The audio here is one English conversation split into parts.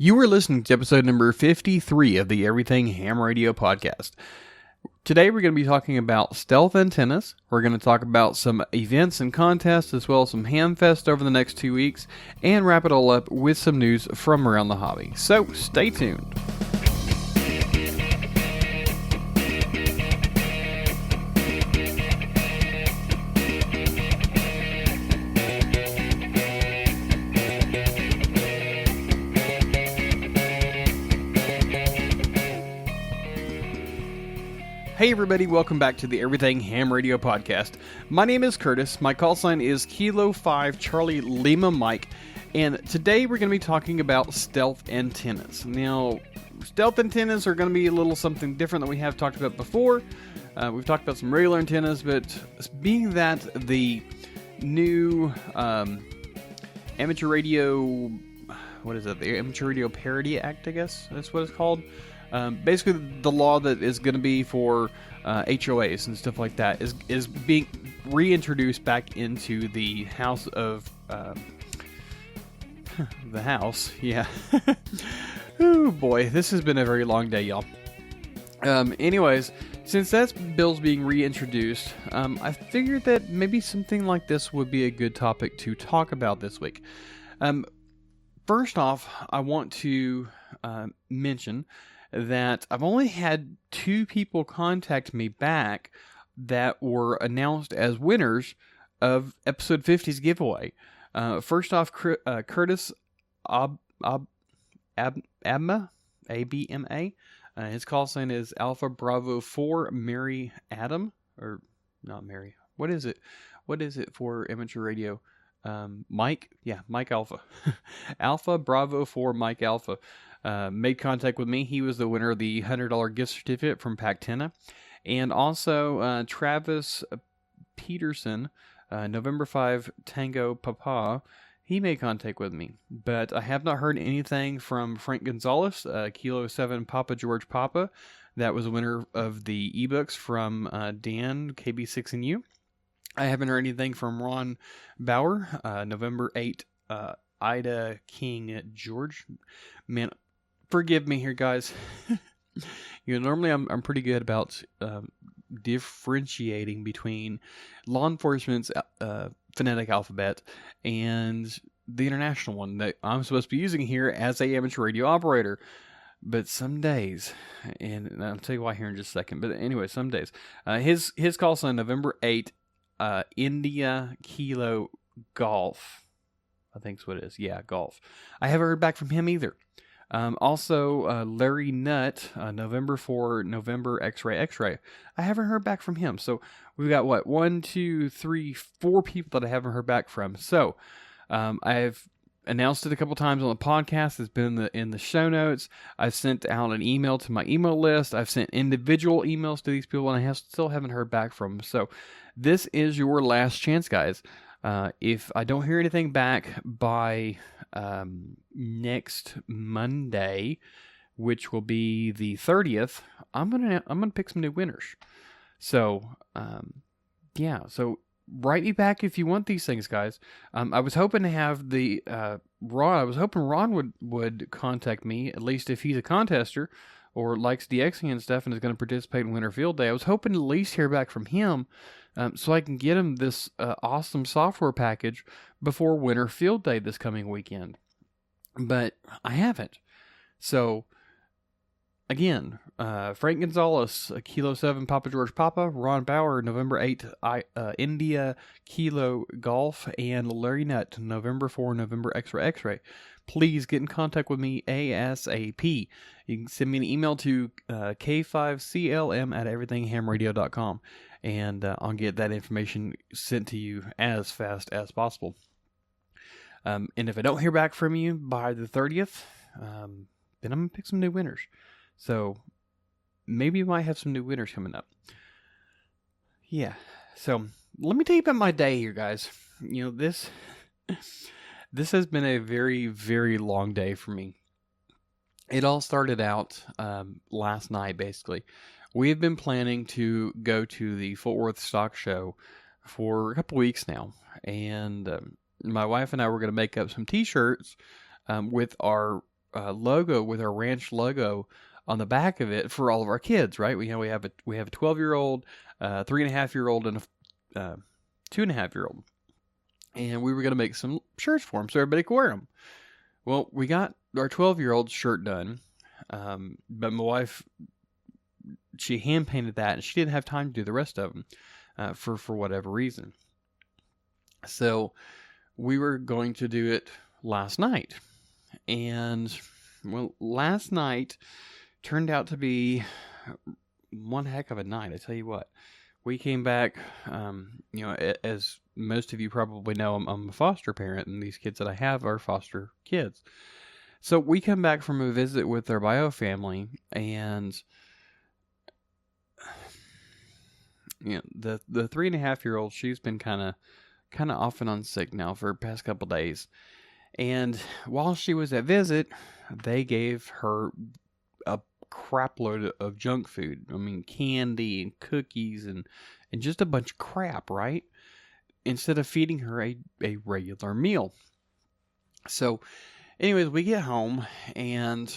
You are listening to episode number 53 of the Everything Ham Radio podcast. Today we're going to be talking about stealth antennas. We're going to talk about some events and contests as well as some hamfests over the next 2 weeks and wrap it all up with some news from around the hobby. So stay tuned. Hey everybody, welcome back to the Everything Ham Radio podcast. My name is Curtis, my call sign is Kilo 5 Charlie Lima Mike, and today we're going to be talking about stealth antennas. Now, stealth antennas are going to be a little something different than we have talked about before. We've talked about some regular antennas, but being that the new amateur radio, the Amateur Radio Parity Act, I guess that's what it's called. Basically, the law that is going to be for HOAs and stuff like that is being reintroduced back into the House of the House. Yeah. Oh boy, this has been a very long day, y'all. Anyways, since that bill's being reintroduced, I figured that maybe something like this would be a good topic to talk about this week. First off, I want to mention that I've only had 2 people contact me back that were announced as winners of episode 50's giveaway. First off, Curtis Abma, A-B-M-A. His call sign is Alpha Bravo 4 Mary Adam, or not Mary. What is it? What is it for amateur radio? Mike? Yeah, Mike Alpha. Alpha Bravo 4 Mike Alpha. Made contact with me. He was the winner of the $100 gift certificate from Pactina. And also Travis Pederson, November 5 Tango Papa, he made contact with me. But I have not heard anything from Frank Gonzalez, Kilo 7 Papa George Papa. That was the winner of the ebooks from Dan, KB6NU. I haven't heard anything from Ron Bauer, November 8 Ida King George. Man, forgive me here, guys. Normally I'm pretty good about differentiating between law enforcement's phonetic alphabet and the international one that I'm supposed to be using here as a amateur radio operator. But some days, and I'll tell you why here in just a second. But anyway, some days, his call sign November 8, India Kilo Golf. I think that's what it is. Yeah, golf. I haven't heard back from him either. Also, Larry Nutt, November 4, November X-ray. I haven't heard back from him. So we've got 1, 2, 3, 4 people that I haven't heard back from. So I've announced it a couple times on the podcast. It's been in the show notes. I've sent out an email to my email list. I've sent individual emails to these people, and I still haven't heard back from them. So this is your last chance, guys. If I don't hear anything back by next Monday, which will be the 30th, I'm gonna pick some new winners. So yeah. So write me back if you want these things, guys. I was hoping to have the Ron. I was hoping Ron would contact me, at least if he's a contester or likes DXing and stuff and is going to participate in Winter Field Day. I was hoping to at least hear back from him. So I can get him this awesome software package before Winter Field Day this coming weekend. But I haven't. So, again, Frank Gonzalez, Kilo 7 Papa George Papa, Ron Bauer, November 8, India Kilo Golf, and Larry Nutt, November 4, November X-ray. Please get in contact with me ASAP. You can send me an email to k5clm@everythinghamradio.com. And I'll get that information sent to you as fast as possible. And if I don't hear back from you by the 30th, then I'm going to pick some new winners. So maybe you might have some new winners coming up. Yeah. So let me tell you about my day here, guys. This has been a very, very long day for me. It all started out last night, basically. We have been planning to go to the Fort Worth Stock Show for a couple weeks now, and my wife and I were going to make up some t-shirts with our logo with our ranch logo on the back of it for all of our kids, right? We have a 12-year-old, 3.5-year-old, and a 2.5-year-old, and we were going to make some shirts for them so everybody could wear them. Well, we got our 12-year-old shirt done, but my wife, she hand painted that, and she didn't have time to do the rest of them for whatever reason. So we were going to do it last night, and well, last night turned out to be one heck of a night. I tell you what, we came back, as most of you probably know, I'm a foster parent, and these kids that I have are foster kids. So we come back from a visit with our bio family, and the 3.5-year-old, she's been kind of off and on sick now for the past couple days. And while she was at visit, they gave her a crap load of junk food. I mean, candy and cookies and just a bunch of crap, right? Instead of feeding her a regular meal. So anyways, we get home, and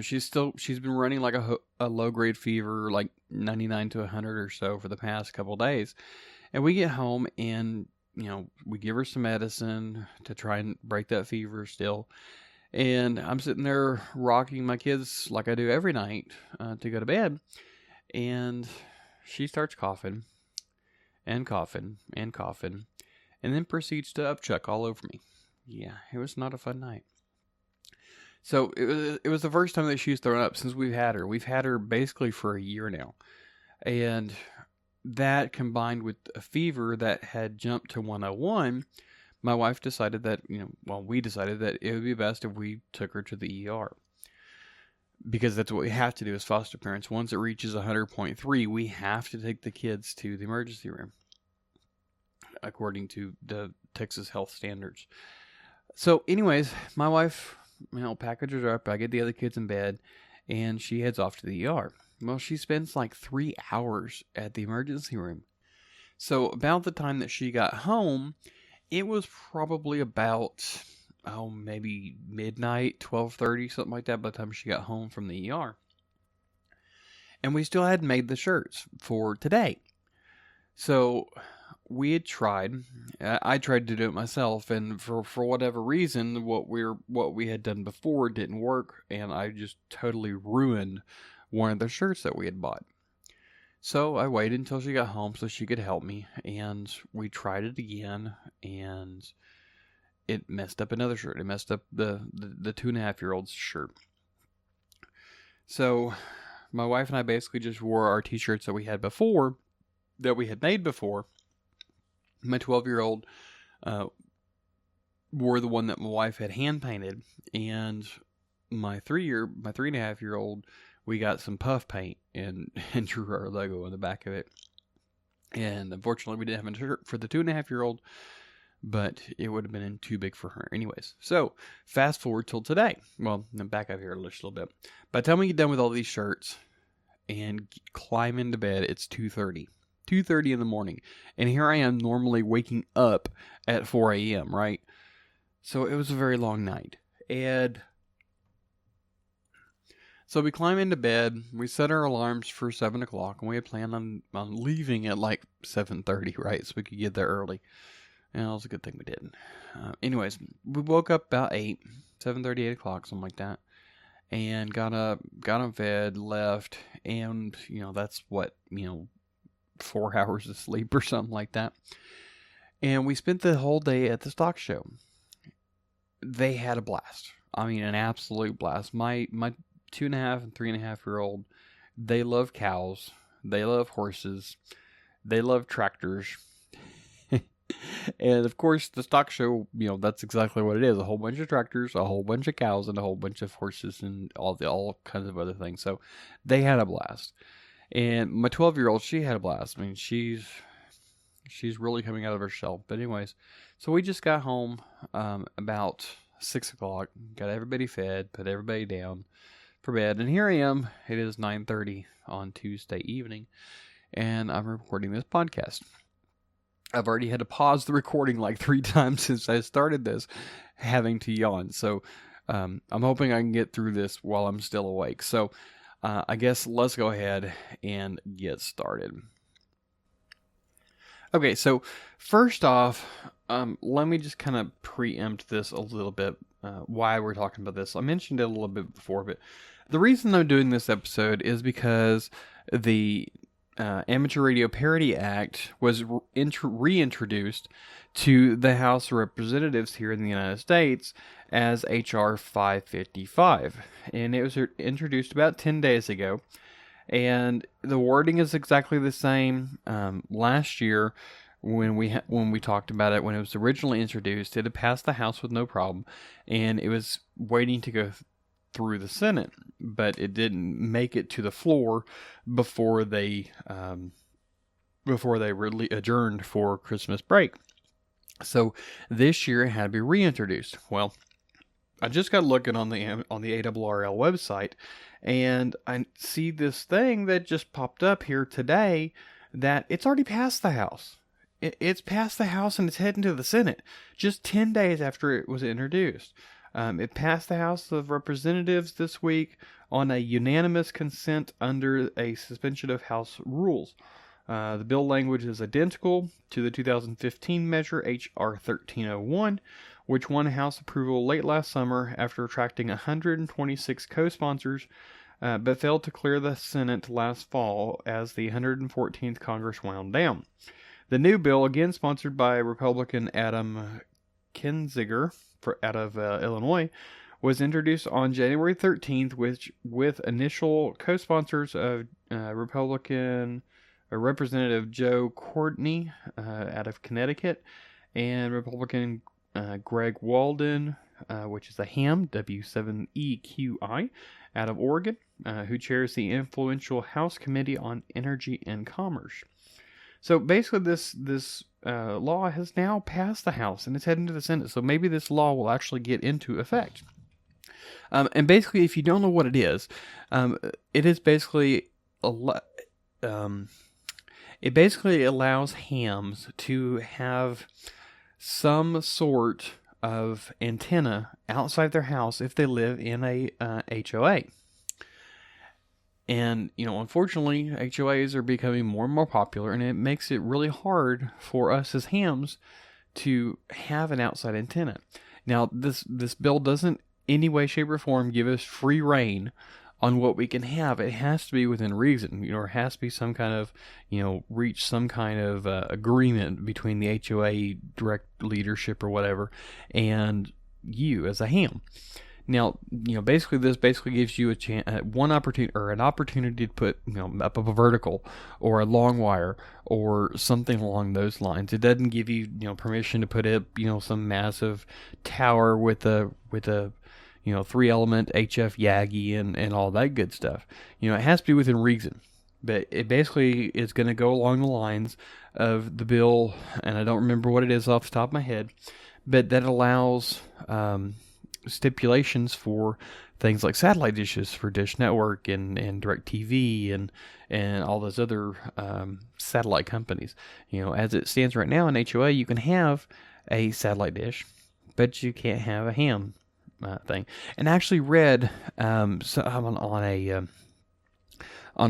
she's been running like a low grade fever, like 99 to 100 or so for the past couple days. And we get home, and we give her some medicine to try and break that fever still. And I'm sitting there rocking my kids like I do every night to go to bed. And she starts coughing and coughing and coughing, and then proceeds to upchuck all over me. Yeah, it was not a fun night. So it was the first time that she's thrown up since we've had her. We've had her basically for a year now. And that, combined with a fever that had jumped to 101, my wife decided that, we decided that it would be best if we took her to the ER. Because that's what we have to do as foster parents. Once it reaches 100.3, we have to take the kids to the emergency room, according to the Texas health standards. So anyways, my wife, packages her up. I get the other kids in bed, and she heads off to the ER. Well, she spends like 3 hours at the emergency room. So about the time that she got home, it was probably about, maybe midnight, 12:30, something like that, by the time she got home from the ER. And we still hadn't made the shirts for today. So we had tried. I tried to do it myself, and for whatever reason, what we had done before didn't work, and I just totally ruined one of the shirts that we had bought. So I waited until she got home so she could help me, and we tried it again, and it messed up another shirt. It messed up the 2.5-year-old's shirt. So my wife and I basically just wore our t-shirts that we had made before. My 12-year-old wore the one that my wife had hand painted, and my 3.5-year-old, we got some puff paint and drew our logo on the back of it. And unfortunately, we didn't have a shirt for the 2.5-year-old, but it would have been too big for her. Anyways, so fast forward till today. Well, I'm back up here just a little bit. By the time we get done with all these shirts and climb into bed, it's 2:30. 2:30 in the morning. And here I am normally waking up at 4 a.m., right? So it was a very long night. And so we climb into bed, we set our alarms for 7 o'clock, and we had planned on leaving at like 7:30, right? So we could get there early. And it was a good thing we didn't. Anyways, we woke up about 7:30, 8 o'clock, something like that. And got up, got on bed, left, and, that's what, 4 hours of sleep or something like that. And we spent the whole day at the stock show. They had a blast. I mean, an absolute blast. My 2.5 and 3.5-year-old, they love cows. They love horses. They love tractors. And of course, the stock show, that's exactly what it is. A whole bunch of tractors, a whole bunch of cows, and a whole bunch of horses, and all kinds of other things. So they had a blast. And my 12-year-old, she had a blast. I mean, she's really coming out of her shell. But anyways, so we just got home about 6 o'clock, got everybody fed, put everybody down for bed. And here I am. It is 9:30 on Tuesday evening, and I'm recording this podcast. I've already had to pause the recording like 3 times since I started this, having to yawn. So I'm hoping I can get through this while I'm still awake. So I guess let's go ahead and get started. Okay, so first off, let me just kind of preempt this a little bit, why we're talking about this. I mentioned it a little bit before, but the reason I'm doing this episode is because the Amateur Radio Parity Act was reintroduced to the House of Representatives here in the United States as H.R. 555, and it was introduced about 10 days ago. And the wording is exactly the same. Last year, when we talked about it, when it was originally introduced, it had passed the House with no problem, and it was waiting to go through the Senate, but it didn't make it to the floor before they adjourned for Christmas break. So this year it had to be reintroduced. Well, I just got looking on the ARRL website, and I see this thing that just popped up here today that it's already passed the House. It's passed the House and it's heading to the Senate just 10 days after it was introduced. It passed the House of Representatives this week on a unanimous consent under a suspension of House rules. The bill language is identical to the 2015 measure H.R. 1301, which won House approval late last summer after attracting 126 co-sponsors, but failed to clear the Senate last fall as the 114th Congress wound down. The new bill, again sponsored by Republican Adam Kinzinger out of Illinois, was introduced on January 13th, with initial co-sponsors of Representative Joe Courtney out of Connecticut, and Republican Greg Walden, which is a ham, W7EQI, out of Oregon, who chairs the influential House Committee on Energy and Commerce. So basically this law has now passed the House and it's heading to the Senate, so maybe this law will actually get into effect. And basically, if you don't know what it is basically it basically allows hams to have some sort of antenna outside their house if they live in a HOA. And, unfortunately, HOAs are becoming more and more popular, and it makes it really hard for us as hams to have an outside antenna. Now, this bill doesn't in any way, shape, or form give us free reign on what we can have. It has to be within reason, or it has to be some kind of, reach some kind of agreement between the HOA direct leadership or whatever and you as a ham. Now, basically this gives you an opportunity to put, up a vertical or a long wire or something along those lines. It doesn't give you, permission to put up, some massive tower with a 3-element HF Yagi and all that good stuff. It has to be within reason. But it basically is going to go along the lines of the bill, and I don't remember what it is off the top of my head, but that allows stipulations for things like satellite dishes for Dish Network and DirecTV and all those other satellite companies. As it stands right now in HOA, you can have a satellite dish, but you can't have a ham thing. And I actually read on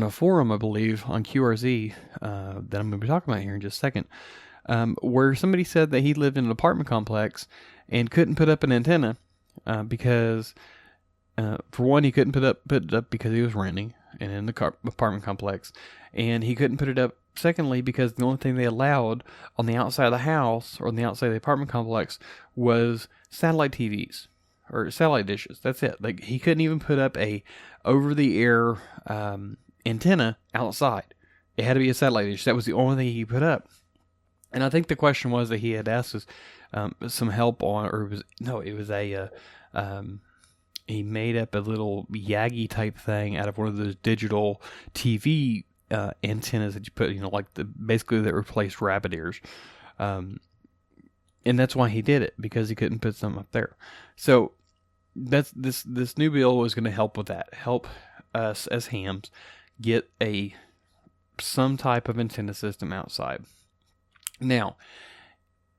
a forum, I believe, on QRZ, that I'm going to be talking about here in just a second, where somebody said that he lived in an apartment complex and couldn't put up an antenna because, for one, he couldn't put it up because he was renting and in the apartment complex, and he couldn't put it up, secondly, because the only thing they allowed on the outside of the house or on the outside of the apartment complex was satellite TVs. Or satellite dishes. That's it. Like, he couldn't even put up a over-the-air antenna outside. It had to be a satellite dish. That was the only thing he put up. And I think the question was that he had asked us some help on, or he made up a little Yagi type thing out of one of those digital TV antennas that you put, basically that replaced rabbit ears. And that's why he did it, because he couldn't put something up there. So that's this new bill was going to help with that. Help us as hams get some type of antenna system outside. Now,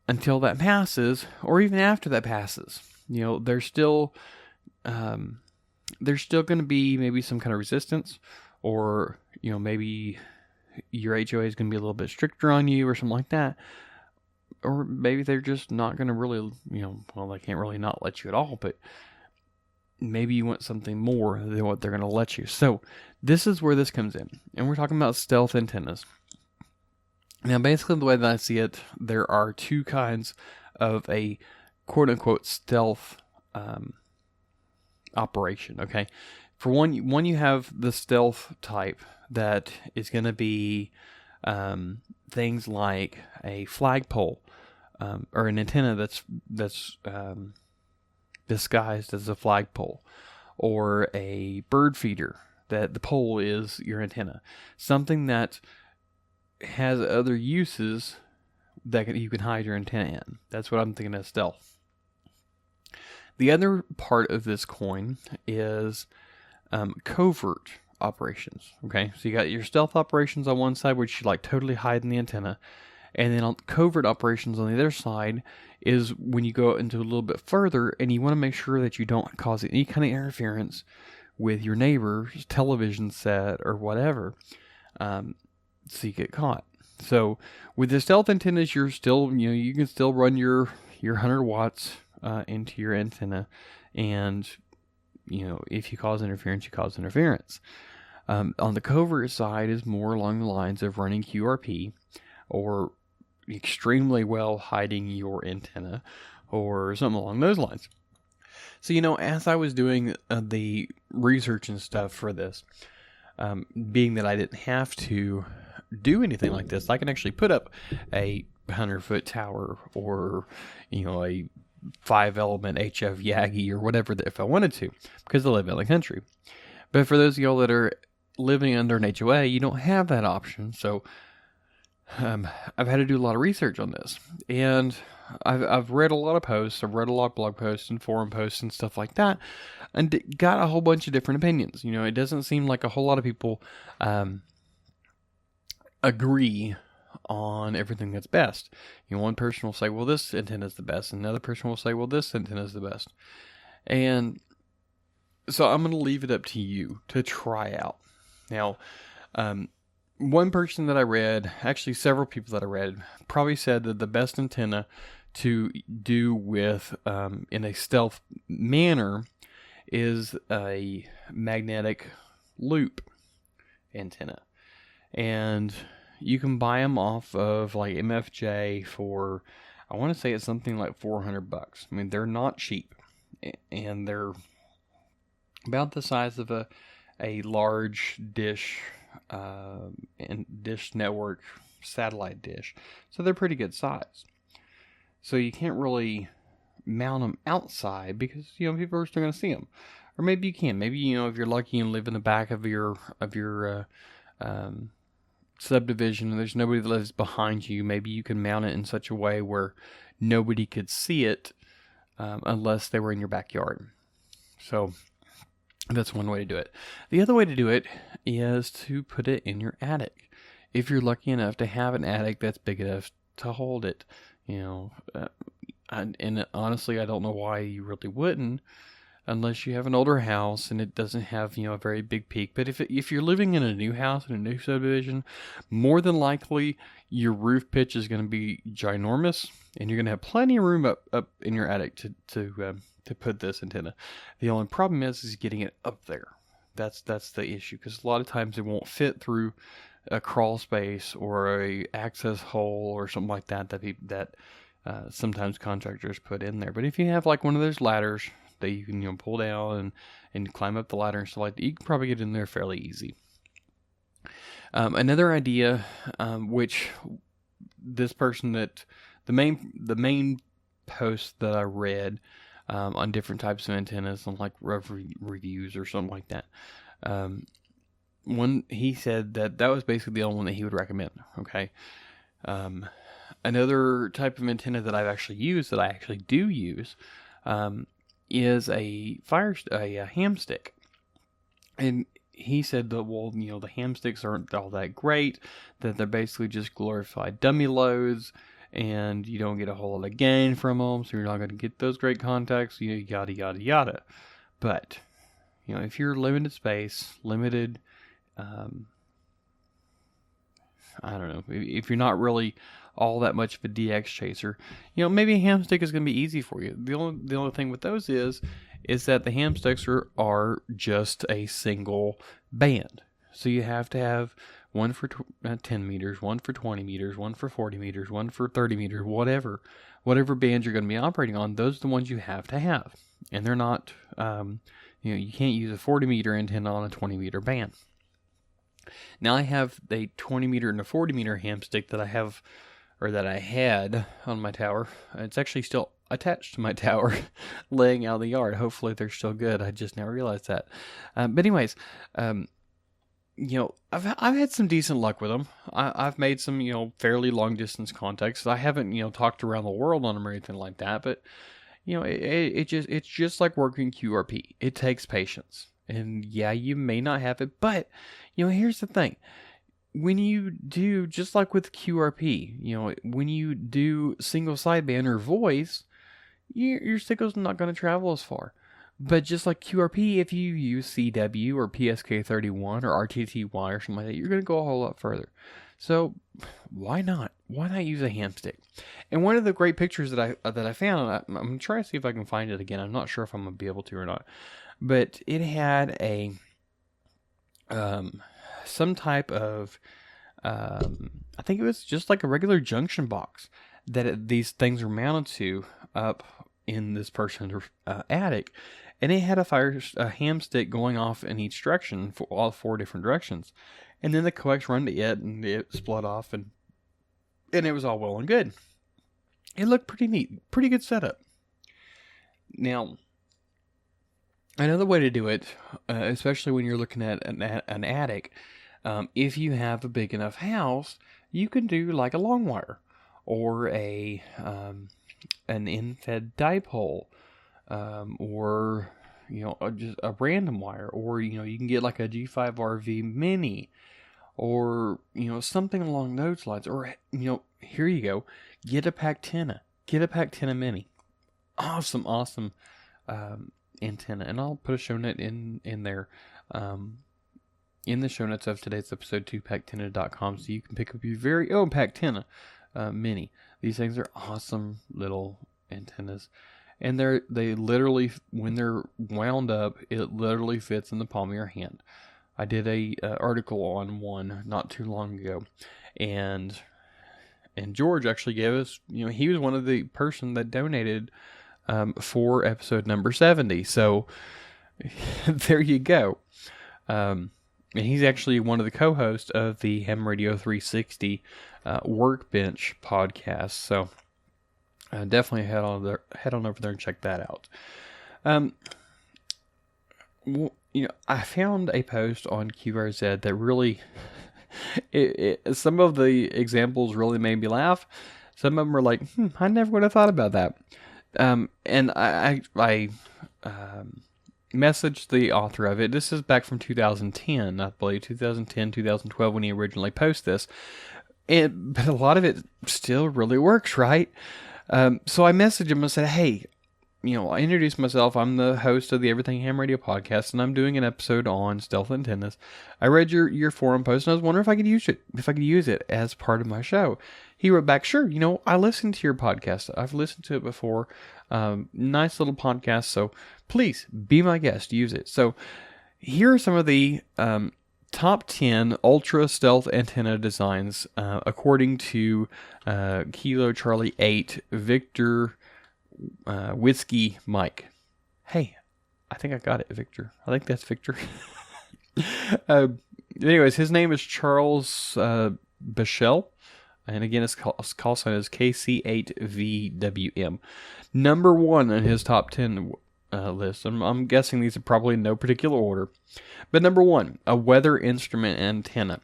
until that passes, or even after that passes, there's still there's still going to be maybe some kind of resistance, or, maybe your HOA is going to be a little bit stricter on you or something like that. Or maybe they're just not going to really, they can't really not let you at all, but maybe you want something more than what they're going to let you. So this is where this comes in. And we're talking about stealth antennas. Now, basically, the way that I see it, there are two kinds of a quote-unquote stealth operation, okay? For one, you have the stealth type that is going to be things like a flagpole or an antenna that's disguised as a flagpole, or a bird feeder that the pole is your antenna. Something that has other uses that you can hide your antenna in. That's what I'm thinking of stealth. The other part of this coin is covert operations. Okay, so you got your stealth operations on one side, which you like totally hiding the antenna, and then on covert operations on the other side is when you go into a little bit further and you want to make sure that you don't cause any kind of interference with your neighbor's television set or whatever, so you get caught. So with the stealth antennas, you're still, you can still run your 100 watts into your antenna, and if you cause interference, you cause interference. On the covert side is more along the lines of running QRP, or extremely well hiding your antenna, or something along those lines. So, as I was doing the research and stuff for this, being that I didn't have to do anything like this, I can actually put up a 100-foot tower, or, a 5-element HF Yagi or whatever, if I wanted to, because I live in the country. But for those of y'all that are living under an HOA, you don't have that option. So I've had to do a lot of research on this, and I've read a lot of posts. I've read a lot of blog posts and forum posts and stuff like that, and got a whole bunch of different opinions. It doesn't seem like a whole lot of people agree on everything that's best. One person will say, well, this antenna is the best, and another person will say, well, this antenna is the best. And so I'm going to leave it up to you to try out. Now, one person that I read, actually several people that I read, probably said that the best antenna to do with in a stealth manner is a magnetic loop antenna. And you can buy them off of like MFJ for, I want to say it's something like $400. I mean, they're not cheap, and they're about the size of a large dish and dish network satellite dish. So they're pretty good size. So you can't really mount them outside because, people are still going to see them. Or maybe you can. Maybe, if you're lucky and live in the back of your subdivision and there's nobody that lives behind you, maybe you can mount it in such a way where nobody could see it unless they were in your backyard. So that's one way to do it. The other way to do it is to put it in your attic. If you're lucky enough to have an attic that's big enough to hold it, and honestly, I don't know why you really wouldn't, unless you have an older house and it doesn't have, a very big peak. But if you're living in a new house, in a new subdivision, more than likely your roof pitch is going to be ginormous, and you're going to have plenty of room up in your attic to put this antenna. The only problem is getting it up there. That's the issue, because a lot of times it won't fit through a crawl space or a access hole or something like that sometimes contractors put in there. But if you have like one of those ladders that you can pull down and climb up the ladder and stuff like that, you can probably get in there fairly easy. Another idea, which this person that the main post that I read on different types of antennas, on like reviews or something like that, he said that was basically the only one that he would recommend. Okay. Another type of antenna that I actually do use, is a ham stick. And he said that, well, the ham sticks aren't all that great, that they're basically just glorified dummy loads, and you don't get a whole lot of gain from them, so you're not going to get those great contacts, yada, yada, yada. But, if you're limited space, limited, I don't know, if you're not really all that much of a DX chaser, maybe a ham stick is going to be easy for you. The only thing with those is that the ham sticks are just a single band. So you have to have one for 10 meters, one for 20 meters, one for 40 meters, one for 30 meters, whatever band you're going to be operating on. Those are the ones you have to have. And they're not, you can't use a 40 meter antenna on a 20 meter band. Now I have a 20 meter and a 40 meter ham stick that I had on my tower. It's actually still attached to my tower, laying out in the yard. Hopefully they're still good. I just now realized that. But anyways, I've had some decent luck with them. I've made some, fairly long distance contacts. I haven't, talked around the world on them or anything like that. But, it's just like working QRP. It takes patience. And yeah, you may not have it, but, here's the thing. When you do, just like with QRP, when you do single sideband or voice, your signal's not going to travel as far. But just like QRP, if you use CW or PSK31 or RTTY or something like that, you're going to go a whole lot further. So why not? Why not use a ham stick? And one of the great pictures that I found, I'm trying to see if I can find it again. I'm not sure if I'm going to be able to or not. But it had a some type of I think it was just like a regular junction box that these things were mounted to up in this person's attic, and it had a ham stick going off in each direction for all 4 different directions, and then the coax run to it, and it split off, and it was all well and good. It looked pretty neat, pretty good setup. Now, another way to do it, especially when you're looking at an attic, if you have a big enough house, you can do like a long wire or an in-fed dipole, or just a random wire, or you can get like a G5RV mini, or something along those lines, or here you go, get a Pactina mini, awesome antenna, and I'll put a show note in there, in the show notes of today's episode, to pactina.com, so you can pick up your very own Pactina mini. These things are awesome little antennas, and they literally, when they're wound up, it literally fits in the palm of your hand. I did a article on one not too long ago, and George actually gave us, he was one of the person that donated for episode number 70. So there you go. And he's actually one of the co-hosts of the Ham Radio 360 Workbench podcast. So definitely head on over there and check that out. I found a post on QRZ that really, some of the examples really made me laugh. Some of them were like, I never would have thought about that. And I messaged the author of it. This is back from 2010, I believe, 2010, 2012, when he originally posted this. But a lot of it still really works, right? So I messaged him and said, hey, I introduced myself. I'm the host of the Everything Ham Radio podcast, and I'm doing an episode on stealth antennas. I read your forum post, and I was wondering if I could use it as part of my show. He wrote back, sure, I listened to your podcast. I've listened to it before. Nice little podcast, so please be my guest. Use it. So here are some of the top 10 ultra stealth antenna designs according to Kilo Charlie 8 Victor Whiskey Mike. Hey, I think I got it, Victor. I think that's Victor. Anyways, his name is Charles Bichelle. And again, his call sign is KC8VWM. Number 1 in his top 10 list. I'm guessing these are probably in no particular order. But number 1, a weather instrument antenna.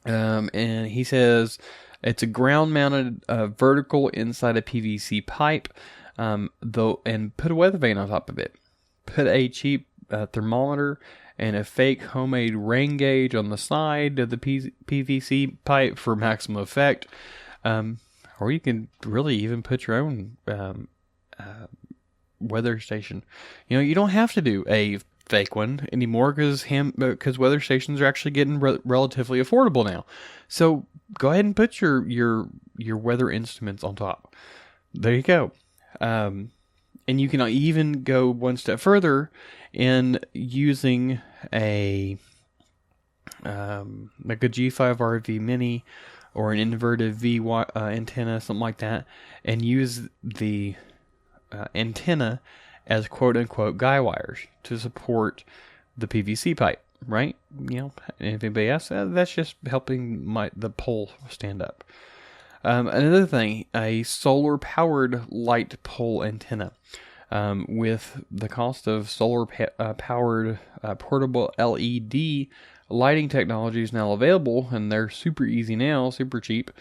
And he says it's a ground-mounted vertical inside a PVC pipe, and put a weather vane on top of it. Put a cheap thermometer and a fake homemade rain gauge on the side of the PVC pipe for maximum effect. Or you can really even put your own weather station. You don't have to do a fake one anymore because weather stations are actually getting relatively affordable now. So go ahead and put your weather instruments on top. There you go. And you can even go one step further in using like a G5RV Mini or an inverted V antenna, something like that, and use the antenna as quote-unquote guy wires to support the PVC pipe, right? If anybody asks, that's just helping the pole stand up. Another thing, a solar-powered light pole antenna. With the cost of solar-powered portable LED lighting technologies now available, and they're super easy now, super cheap,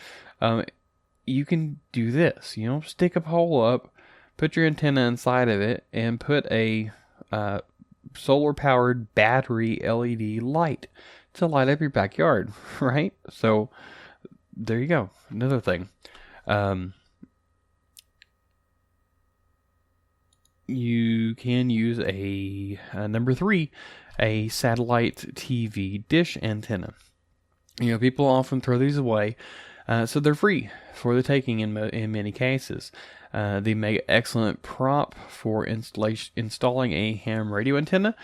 you can do this. Stick a pole up, put your antenna inside of it, and put a solar-powered battery LED light to light up your backyard, right? So there you go. Another thing. You can use number 3, a satellite TV dish antenna. People often throw these away, so they're free for the taking in many cases. They make excellent prop for installing a ham radio antenna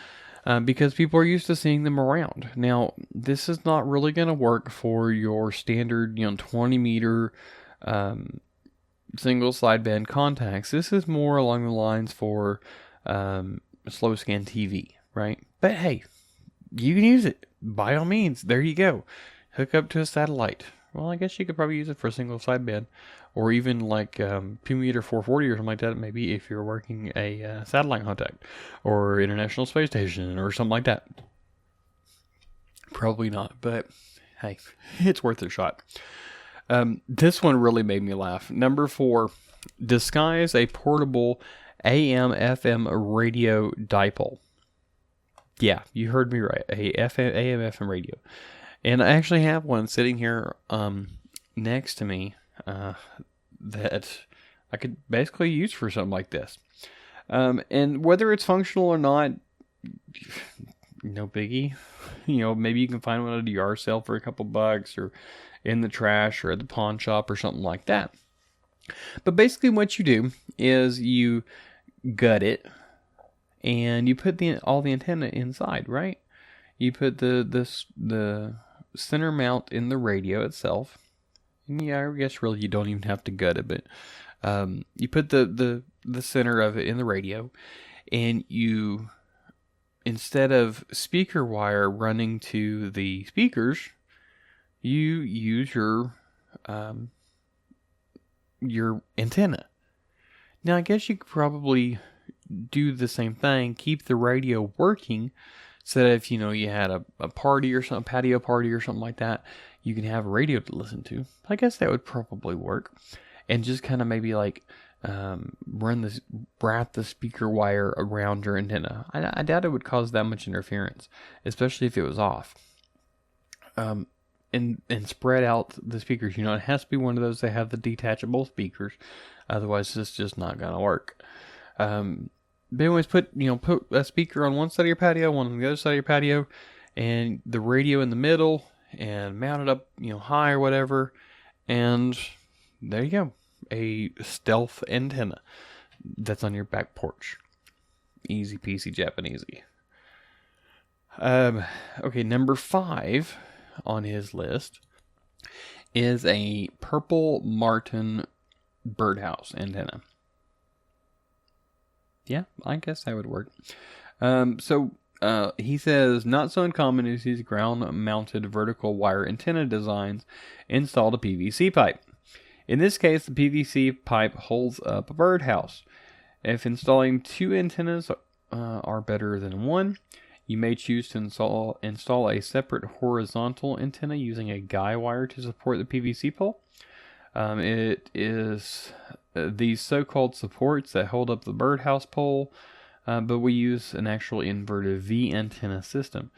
because people are used to seeing them around. Now, this is not really going to work for your standard 20 meter single sideband contacts. This is more along the lines for slow scan TV, right? But hey, you can use it by all means. There you go. Hook up to a satellite. Well, I guess you could probably use it for a single sideband, or even like 2 meter 440 or something like that. Maybe if you're working a satellite contact or International Space Station or something like that. Probably not, but hey, it's worth a shot. This one really made me laugh. Number 4, disguise a portable AM/FM radio dipole. Yeah, you heard me right. AM/FM radio. And I actually have one sitting here next to me that I could basically use for something like this. And whether it's functional or not, no biggie. Maybe you can find one at a yard sale for a couple bucks, or in the trash, or at the pawn shop, or something like that. But basically what you do is you gut it, and you put all the antenna inside, right? You put the center mount in the radio itself. And yeah, I guess really you don't even have to gut it, but you put the center of it in the radio, and you, instead of speaker wire running to the speakers, you use your antenna. Now, I guess you could probably do the same thing, keep the radio working, so that if you had a party or something, patio party or something like that, you can have a radio to listen to. I guess that would probably work, and just kind of maybe like wrap the speaker wire around your antenna. I doubt it would cause that much interference, especially if it was off. And spread out the speakers. It has to be one of those that have the detachable speakers. Otherwise, it's just not going to work. But anyways, put a speaker on one side of your patio, one on the other side of your patio, and the radio in the middle, and mount it up, high or whatever. And there you go. A stealth antenna that's on your back porch. Easy peasy Japanesey. Okay, number 5 on his list is a purple martin birdhouse antenna. Yeah, I guess that would work. So he says, not so uncommon is these ground-mounted vertical wire antenna designs install a PVC pipe. In this case, the PVC pipe holds up a birdhouse. If installing 2 antennas are better than 1, you may choose to install a separate horizontal antenna using a guy wire to support the PVC pole. It is these so-called supports that hold up the birdhouse pole, but we use an actual inverted V antenna system.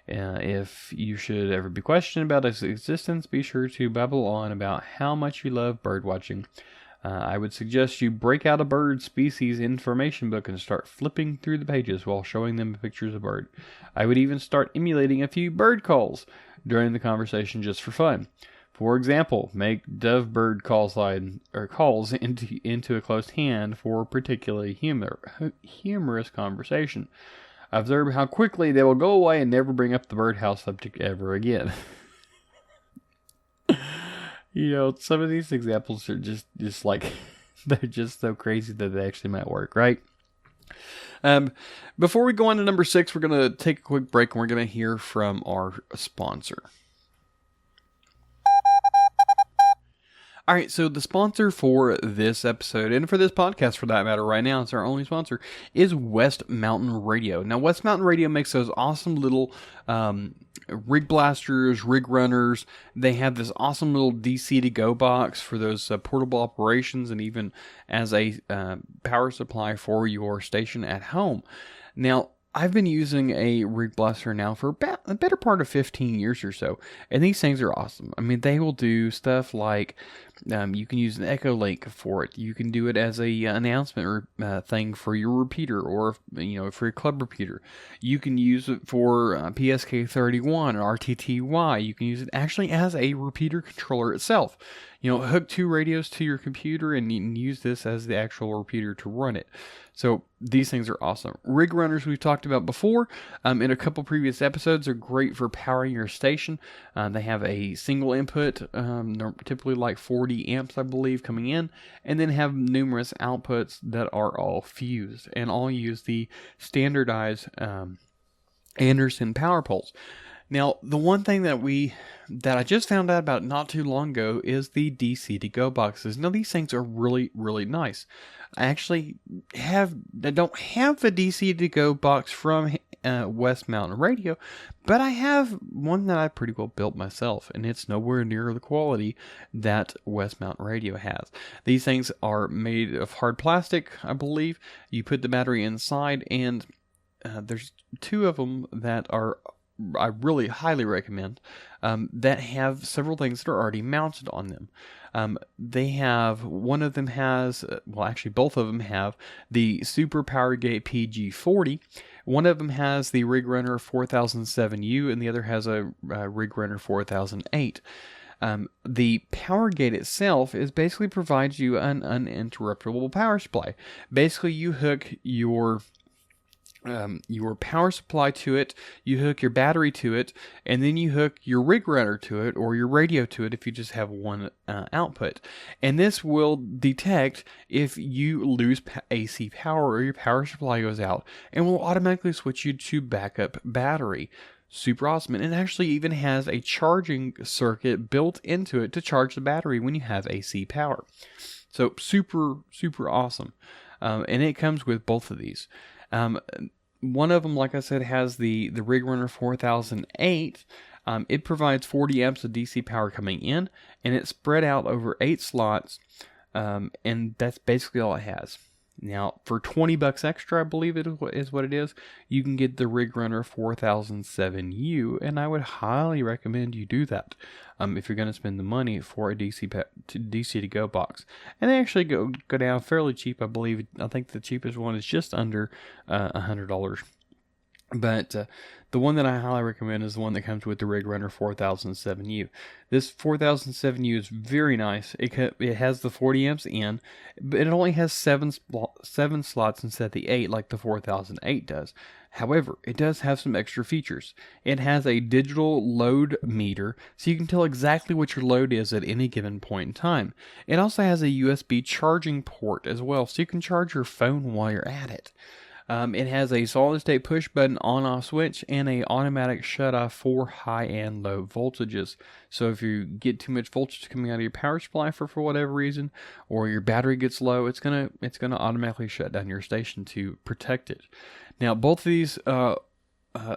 If you should ever be questioned about its existence, be sure to babble on about how much you love bird watching. I would suggest you break out a bird species information book and start flipping through the pages while showing them pictures of bird. I would even start emulating a few bird calls during the conversation just for fun. For example, make dovebird calls into a closed hand for a particularly humorous conversation. Observe how quickly they will go away and never bring up the birdhouse subject ever again. Some of these examples are just like, they're just so crazy that they actually might work, right? Before we go on to number 6, we're going to take a quick break and we're going to hear from our sponsor. All right, so the sponsor for this episode, and for this podcast for that matter right now, it's our only sponsor, is West Mountain Radio. Now, West Mountain Radio makes those awesome little rig blasters, rig runners. They have this awesome little DC-to-go box for those portable operations, and even as a power supply for your station at home. Now, I've been using a rig blaster now for about a better part of 15 years or so, and these things are awesome. I mean, they will do stuff like you can use an echo link for it. You can do it as a announcement or thing for your repeater, or for your club repeater. You can use it for PSK31 or RTTY. You can use it actually as a repeater controller itself. Hook 2 radios to your computer and you can use this as the actual repeater to run it. So these things are awesome. Rig runners we've talked about before in a couple previous episodes are great for powering your station. They have a single input, typically like 40 amps, I believe, coming in, and then have numerous outputs that are all fused and all use the standardized Anderson power poles. Now, the one thing that I just found out about not too long ago is the DC-to-go boxes. Now, these things are really, really nice. I don't have a DC-to-go box from West Mountain Radio, but I have one that I pretty well built myself, and it's nowhere near the quality that West Mountain Radio has. These things are made of hard plastic, I believe. You put the battery inside, and there's 2 of them that I really highly recommend, that have several things that are already mounted on them. One of them has, both of them have the Super PowerGate PG40. One of them has the Rig Runner 4007U, and the other has a Rig Runner 4008. The power gate itself basically provides you an uninterruptible power supply. Basically, you hook your power supply to it, you hook your battery to it, and then you hook your rig runner to it, or your radio to it if you just have one output. And this will detect if you lose AC power or your power supply goes out, and will automatically switch you to backup battery. Super awesome. And it actually even has a charging circuit built into it to charge the battery when you have AC power. So super, super awesome. And it comes with both of these. One of them, like I said, has the Rig Runner 4008. It provides 40 amps of DC power coming in, and it's spread out over 8 slots, and that's basically all it has. Now, for $20 extra, I believe it is what it is, you can get the Rig Runner 4007U, and I would highly recommend you do that if you're going to spend the money for a DC-to-go box. And they actually go down fairly cheap, I believe. I think the cheapest one is just under $100. But the one that I highly recommend is the one that comes with the Rig Runner 4007U. This 4007U is very nice. It has the 40 amps in, but it only has 7 slots instead of the 8 like the 4008 does. However, it does have some extra features. It has a digital load meter, so you can tell exactly what your load is at any given point in time. It also has a USB charging port as well, so you can charge your phone while you're at it. It has a solid-state push-button on-off switch and a automatic shut-off for high and low voltages. So if you get too much voltage coming out of your power supply for whatever reason, or your battery gets low, it's gonna automatically shut down your station to protect it. Now, both of these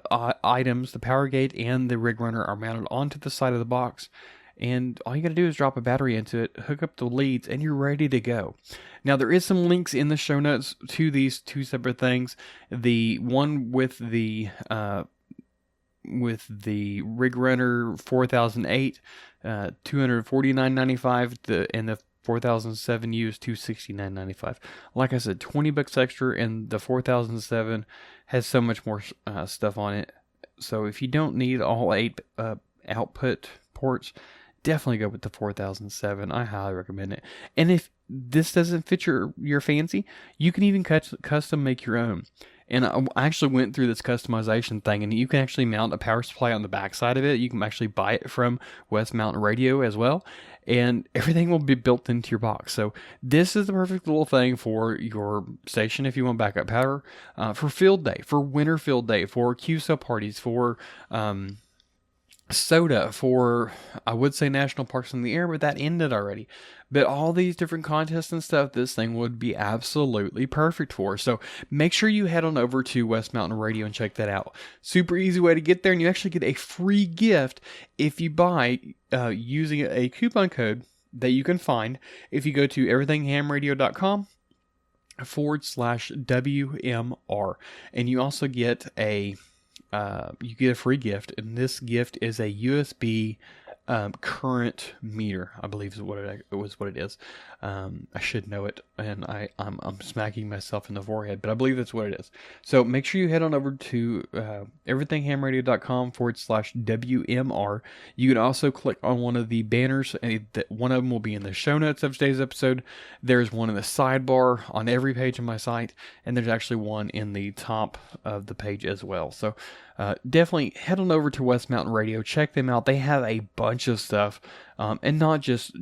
items, the power gate and the Rig Runner, are mounted onto the side of the box. And all you got to do is drop a battery into it, hook up the leads, and you're ready to go. Now, there is some links in the show notes to these 2 separate things. The one with the Rig Runner 4008, $249.95, and the 4007U is $269.95. Like I said, $20 extra, and the 4007 has so much more stuff on it. So if you don't need all 8 output ports, definitely go with the 4007. I highly recommend it. And if this doesn't fit your fancy, you can even custom make your own. And I actually went through this customization thing, and you can actually mount a power supply on the back side of it. You can actually buy it from West Mountain Radio as well, and everything will be built into your box. So this is the perfect little thing for your station if you want backup power, for field day, for winter field day, for QSO parties, for soda, for, I would say, National Parks in the Air, but that ended already. But all these different contests and stuff, this thing would be absolutely perfect for. So make sure you head on over to West Mountain Radio and check that out. Super easy way to get there, and you actually get a free gift if you buy using a coupon code that you can find if you go to everythinghamradio.com/WMR. And you also get a free gift, and this gift is a USB current meter, I believe is what it is. I should know it, and I'm smacking myself in the forehead, but I believe that's what it is. So make sure you head on over to everythinghamradio.com/WMR. You can also click on one of the banners, and one of them will be in the show notes of today's episode. There's one in the sidebar on every page of my site, and there's actually one in the top of the page as well. So definitely head on over to West Mountain Radio. Check them out. They have a bunch of stuff, and not just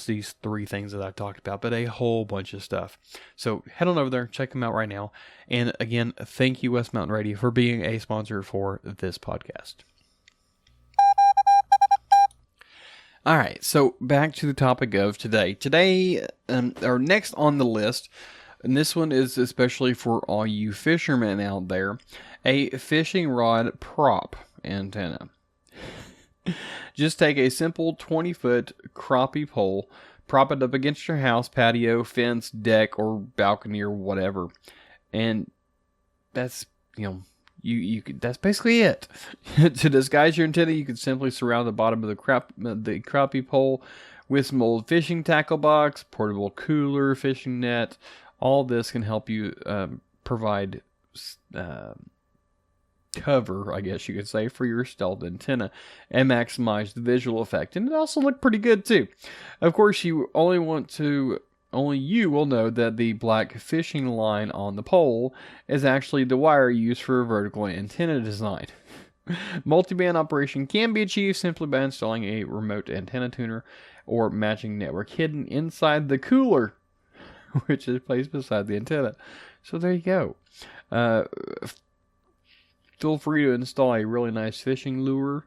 these 3 things that I've talked about, but a whole bunch of stuff. So head on over there, check them out right now. And again, thank you, West Mountain Radio, for being a sponsor for this podcast. All right, so back to the topic of today. Today, or next on the list, and this one is especially for all you fishermen out there, a fishing rod prop antenna. Just take a simple 20-foot crappie pole, prop it up against your house, patio, fence, deck, or balcony, or whatever, and that's that's basically it. To disguise your antenna, you could simply surround the bottom of the crappie pole with some old fishing tackle box, portable cooler, fishing net. All this can help you provide cover, I guess you could say, for your stealth antenna and maximize the visual effect. And it also looked pretty good too. Of course, only you will know that the black fishing line on the pole is actually the wire used for a vertical antenna design. Multiband operation can be achieved simply by installing a remote antenna tuner or matching network hidden inside the cooler, which is placed beside the antenna. So there you go. Feel free to install a really nice fishing lure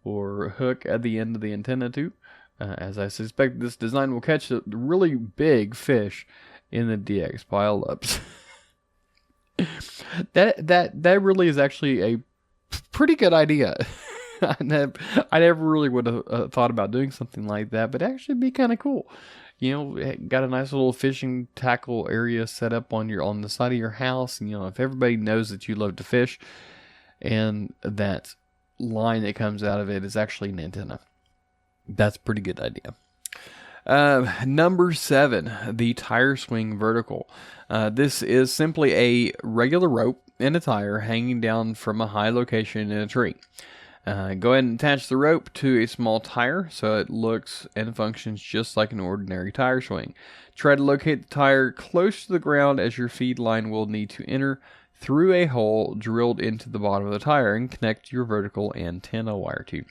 or hook at the end of the antenna too, as I suspect this design will catch a really big fish in the DX pileups. that really is actually a pretty good idea. I never really would have thought about doing something like that, but actually it'd be kind of cool. Got a nice little fishing tackle area set up on the side of your house, and if everybody knows that you love to fish, and that line that comes out of it is actually an antenna, that's a pretty good idea. Number 7, the tire swing vertical. This is simply a regular rope and a tire hanging down from a high location in a tree. Go ahead and attach the rope to a small tire so it looks and functions just like an ordinary tire swing. Try to locate the tire close to the ground, as your feed line will need to enter through a hole drilled into the bottom of the tire and connect your vertical antenna wire to.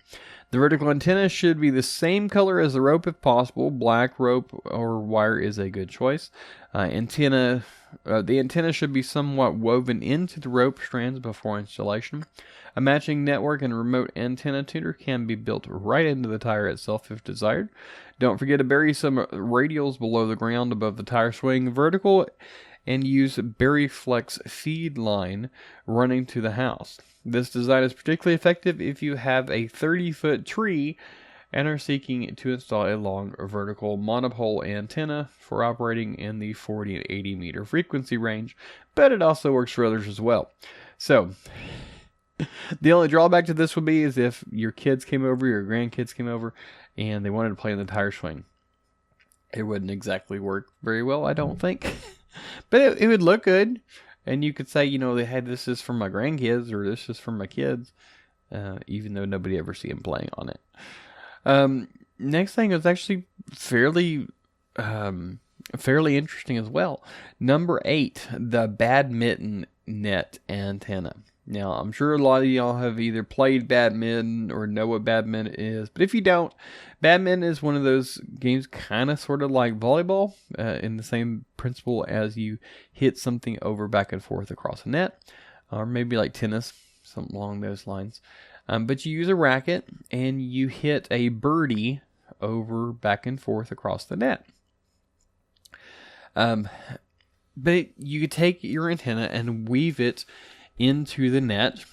The vertical antenna should be the same color as the rope if possible. Black rope or wire is a good choice. The antenna should be somewhat woven into the rope strands before installation. A matching network and remote antenna tuner can be built right into the tire itself if desired. Don't forget to bury some radials below the ground above the tire swing vertical, and use BuryFlex feed line running to the house. This design is particularly effective if you have a 30-foot tree and are seeking to install a long vertical monopole antenna for operating in the 40 and 80 meter frequency range, but it also works for others as well. So, the only drawback to this would be is if your kids came over, your grandkids came over, and they wanted to play in the tire swing. It wouldn't exactly work very well, I don't think. But it would look good. And you could say, hey, this is for my grandkids or this is for my kids, even though nobody ever see them playing on it. Next thing is actually fairly interesting as well. Number 8, the badminton net antenna. Now, I'm sure a lot of y'all have either played badminton or know what badminton is. But if you don't, badminton is one of those games kind of sort of like volleyball, in the same principle as you hit something over back and forth across a net. Or maybe like tennis, something along those lines. But you use a racket and you hit a birdie over back and forth across the net. But you could take your antenna and weave it into the net,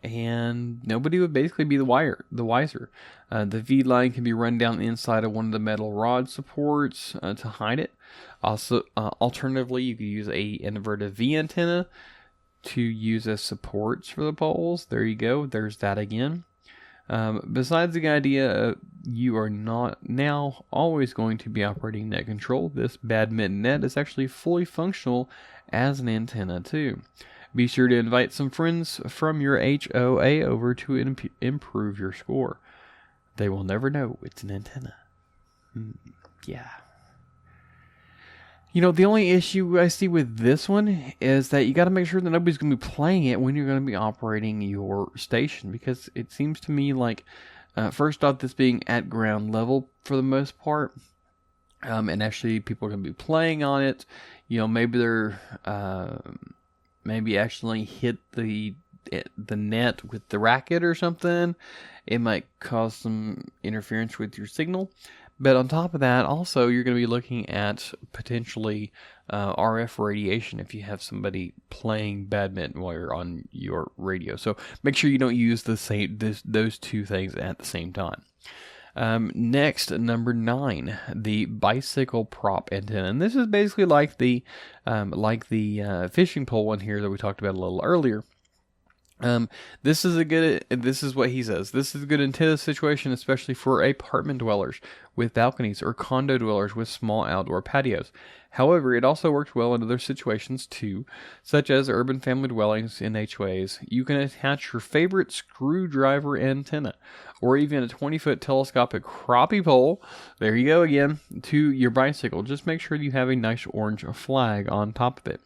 and nobody would basically be the wiser. The V line can be run down the inside of one of the metal rod supports to hide it. Also, alternatively, you could use a inverted V antenna to use as supports for the poles. There you go. There's that again. Besides the idea, you are not now always going to be operating net control. This badminton net is actually fully functional as an antenna too. Be sure to invite some friends from your HOA over to improve your score. They will never know it's an antenna. Yeah. The only issue I see with this one is that you got to make sure that nobody's going to be playing it when you're going to be operating your station, because it seems to me like, first off, this being at ground level for the most part, and actually people are going to be playing on it. Maybe they're maybe actually hit the net with the racket or something. It might cause some interference with your signal. But on top of that, also, you're going to be looking at potentially RF radiation if you have somebody playing badminton while you're on your radio. So make sure you don't use those two things at the same time. Next, number 9, the bicycle prop antenna. And this is basically like the fishing pole one here that we talked about a little earlier. This is what he says. This is a good antenna situation, especially for apartment dwellers with balconies or condo dwellers with small outdoor patios. However, it also works well in other situations too, such as urban family dwellings in HOAs. You can attach your favorite screwdriver antenna or even a 20-foot telescopic crappie pole, there you go again, to your bicycle. Just make sure you have a nice orange flag on top of it.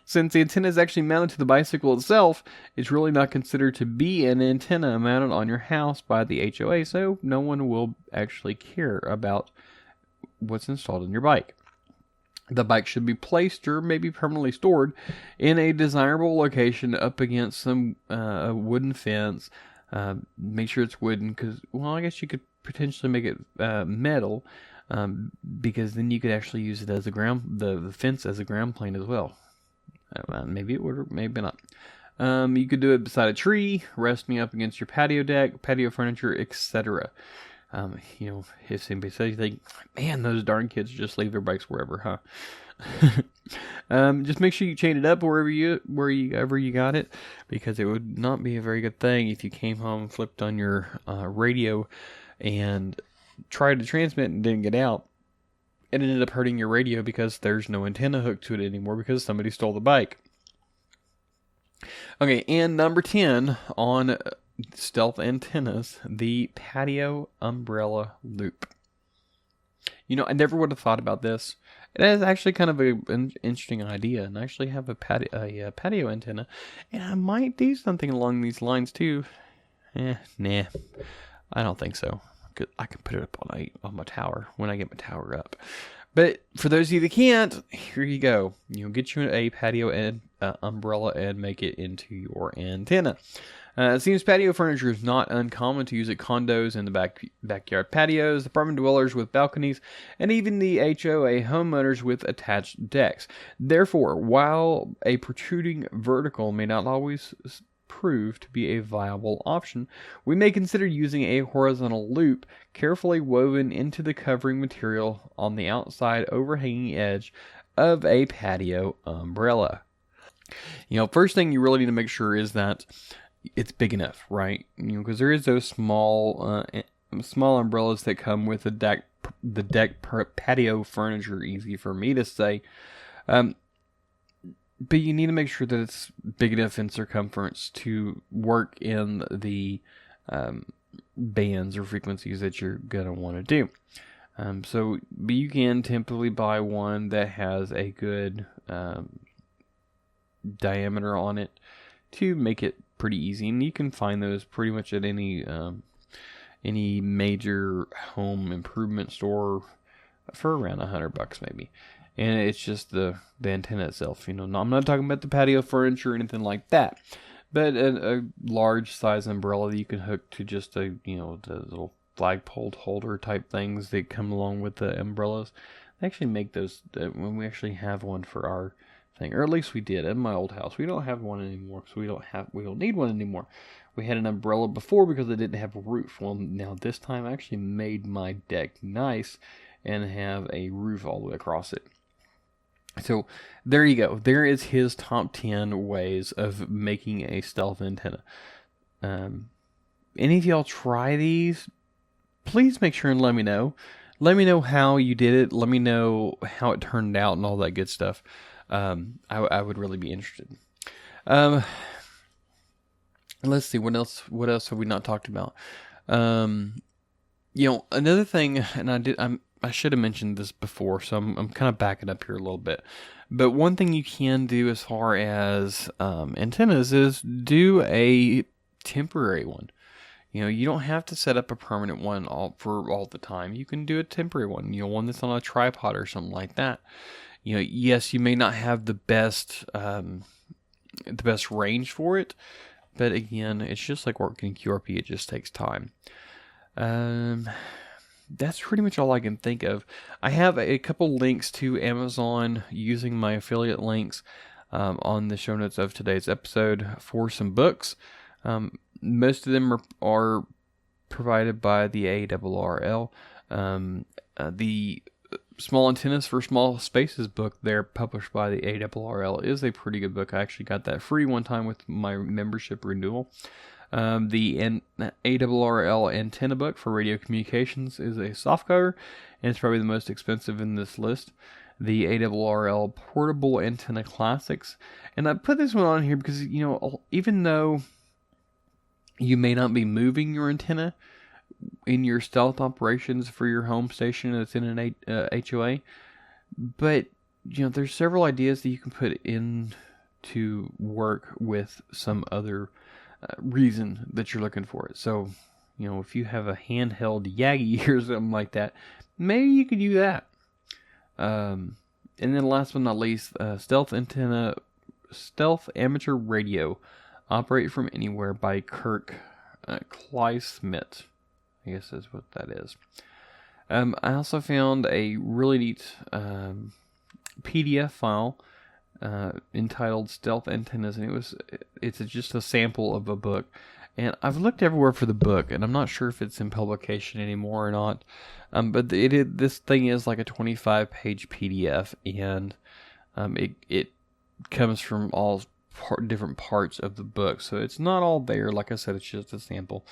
Since the antenna is actually mounted to the bicycle itself, it's really not considered to be an antenna mounted on your house by the HOA, so no one will actually care about what's installed in your bike. The bike should be placed or maybe permanently stored in a desirable location up against some wooden fence. Make sure it's wooden because, I guess you could potentially make it metal, because then you could actually use it as the fence as a ground plane as well. Maybe it would, or maybe not. You could do it beside a tree, resting up against your patio deck, patio furniture, etc. If anybody says you think, man, those darn kids just leave their bikes wherever, huh? Just make sure you chain it up wherever you got it, because it would not be a very good thing if you came home, flipped on your radio, and tried to transmit and didn't get out. It ended up hurting your radio because there's no antenna hooked to it anymore because somebody stole the bike. Okay, and number 10 on stealth antennas, the patio umbrella loop. I never would have thought about this. It is actually kind of an interesting idea, and I actually have a patio antenna, and I might do something along these lines too. Nah, I don't think so. I can put it up on my tower when I get my tower up. But for those of you that can't, here you go. Get you a patio and umbrella and make it into your antenna. It seems patio furniture is not uncommon to use at condos and the backyard patios, apartment dwellers with balconies, and even the HOA homeowners with attached decks. Therefore, while a protruding vertical may not always prove to be a viable option, we may consider using a horizontal loop carefully woven into the covering material on the outside overhanging edge of a patio umbrella. First thing you really need to make sure is that it's big enough, right? Because there is those small umbrellas that come with a deck the deck patio furniture, easy for me to say. But you need to make sure that it's big enough in circumference to work in the bands or frequencies that you're going to want to do. But you can typically buy one that has a good diameter on it to make it pretty easy. And you can find those pretty much at any major home improvement store for around $100 maybe. And it's just the antenna itself. I'm not talking about the patio furniture or anything like that, but a large size umbrella that you can hook to just the little flagpole holder type things that come along with the umbrellas. They actually make those when we actually have one for our thing, or at least we did in my old house. We don't have one anymore, so we don't need one anymore. We had an umbrella before because it didn't have a roof. Well, now this time I actually made my deck nice and have a roof all the way across it. So there you go. There is his top 10 ways of making a stealth antenna. Any of y'all try these? Please make sure and let me know. Let me know how you did it. Let me know how it turned out and all that good stuff. I would really be interested. Let's see, what else have we not talked about? Another thing, and I should have mentioned this before, so I'm kind of backing up here a little bit. But one thing you can do as far as antennas is do a temporary one. You don't have to set up a permanent one for all the time. You can do a temporary one, one that's on a tripod or something like that. Yes, you may not have the best range for it, but again, it's just like working QRP. It just takes time. That's pretty much all I can think of. I have a couple links to Amazon using my affiliate links on the show notes of today's episode for some books. Most of them are provided by the ARRL. The Small Antennas for Small Spaces book there, published by the ARRL, is a pretty good book. I actually got that free one time with my membership renewal. The ARRL antenna book for radio communications is a softcover, and it's probably the most expensive in this list. The ARRL Portable Antenna Classics. And I put this one on here because, even though you may not be moving your antenna in your stealth operations for your home station that's in an HOA, but, there's several ideas that you can put in to work with some other reason that you're looking for it. So, if you have a handheld Yagi or something like that, maybe you could do that. And then last but not least, Stealth Amateur Radio, Operate from Anywhere by Kirk Kleismith. I guess that's what that is. I also found a really neat PDF file entitled Stealth Antennas, and it's just a sample of a book. And I've looked everywhere for the book, and I'm not sure if it's in publication anymore or not. But this thing is like a 25-page PDF, and it comes from all different parts of the book. So it's not all there. Like I said, it's just a sample.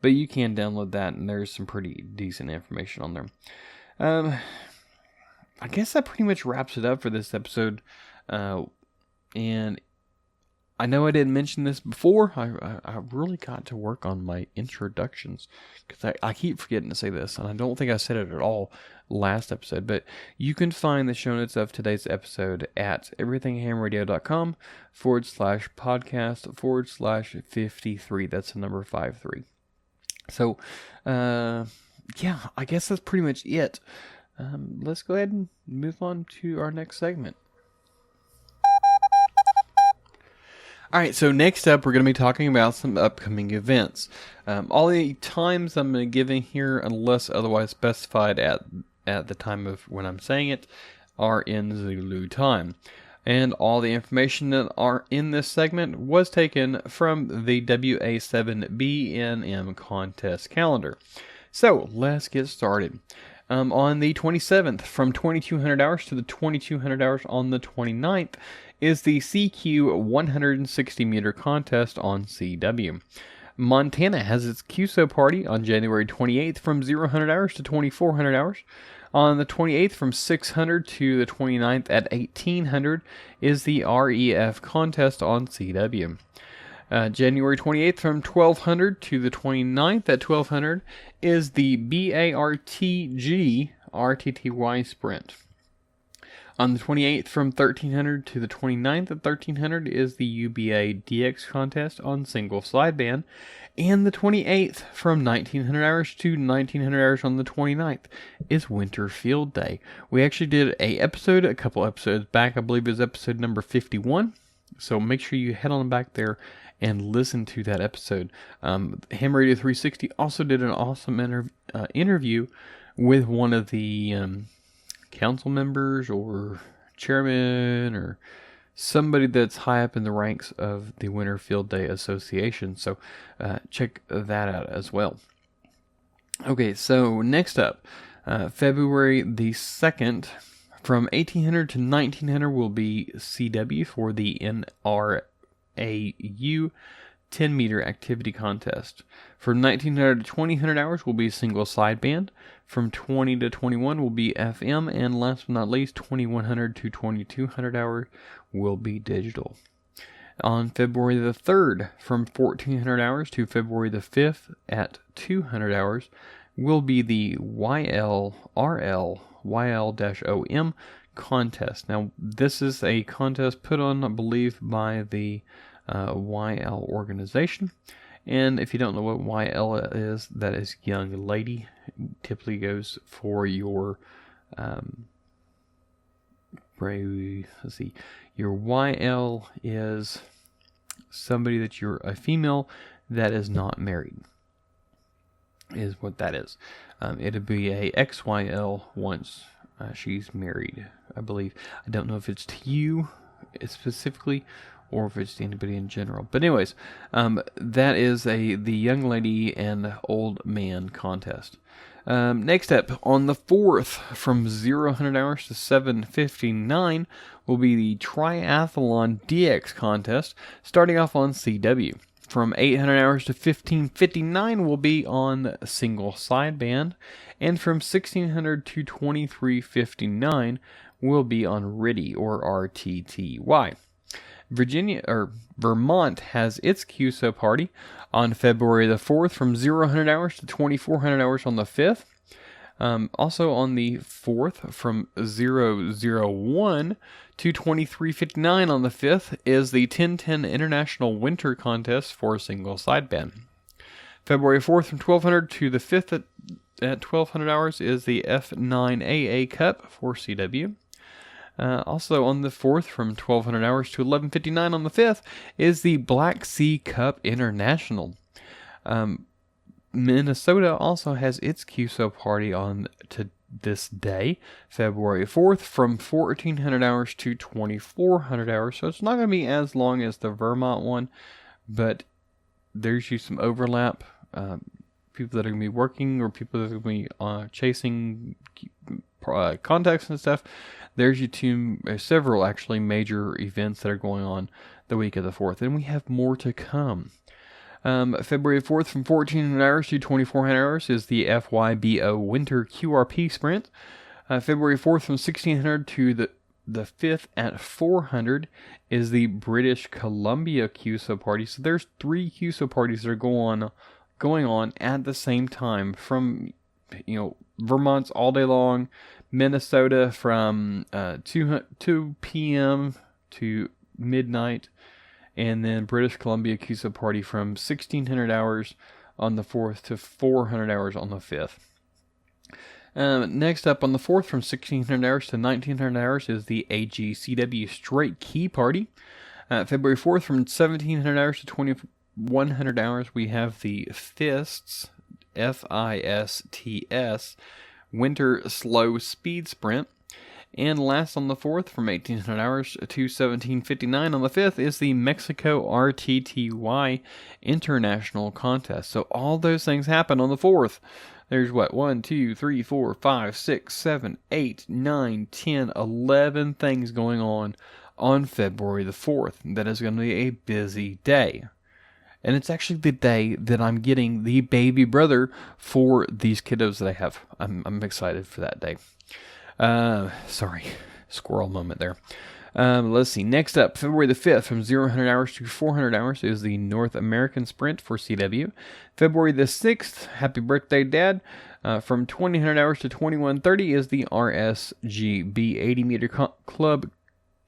But you can download that, and there's some pretty decent information on there. I guess that pretty much wraps it up for this episode. And I know I didn't mention this before. I really got to work on my introductions, because I keep forgetting to say this, and I don't think I said it at all last episode. But you can find the show notes of today's episode at everythinghamradio.com/podcast/53. That's the number 53. So, I guess that's pretty much it. Let's go ahead and move on to our next segment. Alright, so next up, we're going to be talking about some upcoming events. All the times I'm going to give in here, unless otherwise specified at the time of when I'm saying it, are in Zulu time. And all the information that are in this segment was taken from the WA7BNM contest calendar. So, let's get started. On the 27th, from 2200 hours to the 2200 hours on the 29th, is the CQ 160 meter contest on CW. Montana has its QSO party on January 28th from 0 hours to 2400 hours. On the 28th from 600 to the 29th at 1800 is the REF contest on CW. January 28th from 1200 to the 29th at 1200 is the BARTG RTTY sprint. On the 28th from 1300 to the 29th at 1300 is the UBA DX contest on single sideband. And the 28th from 1900 hours to 1900 hours on the 29th is Winter Field Day. We actually did a couple episodes back. I believe it was episode number 51. So make sure you head on back there and listen to that episode. Ham Radio 360 also did an awesome interview with one of the council members or chairman or somebody that's high up in the ranks of the Winter Field Day Association. So check that out as well. Okay, so next up, February the 2nd, from 1800 to 1900 will be CW for the NRAU 10-meter activity contest. From 1900 to 2000 hours will be single sideband. From 20 to 21 will be FM. And last but not least, 2100 to 2200 hours will be digital. On February the 3rd, from 1400 hours to February the 5th at 200 hours, will be the YL-OM contest. Now, this is a contest put on, I believe, by the YL organization. And if you don't know what YL is, that is young lady. It typically goes for your, your YL is somebody that you're a female that is not married, is what that is. It'd be a XYL once she's married, I believe. I don't know if it's to you specifically or if it's to anybody in general. But anyways, that is the young lady and old man contest. Next up, on the 4th, from 0 hours to 7:59, will be the Triathlon Dx Contest, starting off on CW. From 800 hours to 1559 will be on single sideband, and from 1600 to 2359 will be on RTTY or RTTY. Vermont has its QSO party on February the 4th from 0 hours to 2400 hours on the 5th. Also on the 4th from 001 to 2359 on the 5th is the 1010 International Winter Contest for single sideband. February 4th from 1200 to the 5th at 1200 hours is the F9AA Cup for CW. Also on the 4th from 1200 hours to 1159 on the 5th is the Black Sea Cup International. Minnesota also has its QSO party on to this day, February 4th, from 1400 hours to 2400 hours. So it's not going to be as long as the Vermont one, but there's usually some overlap. People that are going to be working or people that are going to be chasing contacts and stuff. There's several actually major events that are going on the week of the 4th, and we have more to come. February 4th from 1400 hours to 2400 hours is the FYBO Winter QRP Sprint. February 4th from 1600 to the 5th at 400 is the British Columbia QSO party. So there's 3 QSO parties that are going on at the same time from, Vermont's all day long, Minnesota from 2 p.m. to midnight, and then British Columbia QSO party from 1600 hours on the 4th to 400 hours on the 5th. Next up on the 4th from 1600 hours to 1900 hours is the AGCW Straight Key Party. February 4th from 1700 hours to 2100 hours we have the FISTS, FISTS, Winter Slow Speed Sprint. And last on the 4th, from 1800 hours to 1759 on the 5th, is the Mexico RTTY International Contest. So all those things happen on the 4th. There's 1, 2, 3, 4, 5, 6, 7, 8, 9, 10, 11 things going on February the 4th. That is going to be a busy day. And it's actually the day that I'm getting the baby brother for these kiddos that I have. I'm excited for that day. Sorry, squirrel moment there. Let's see. Next up, February the 5th, from 0 hours to 400 hours is the North American Sprint for CW. February the 6th, happy birthday, Dad. From 2000 hours to 2130 is the RSGB 80 meter club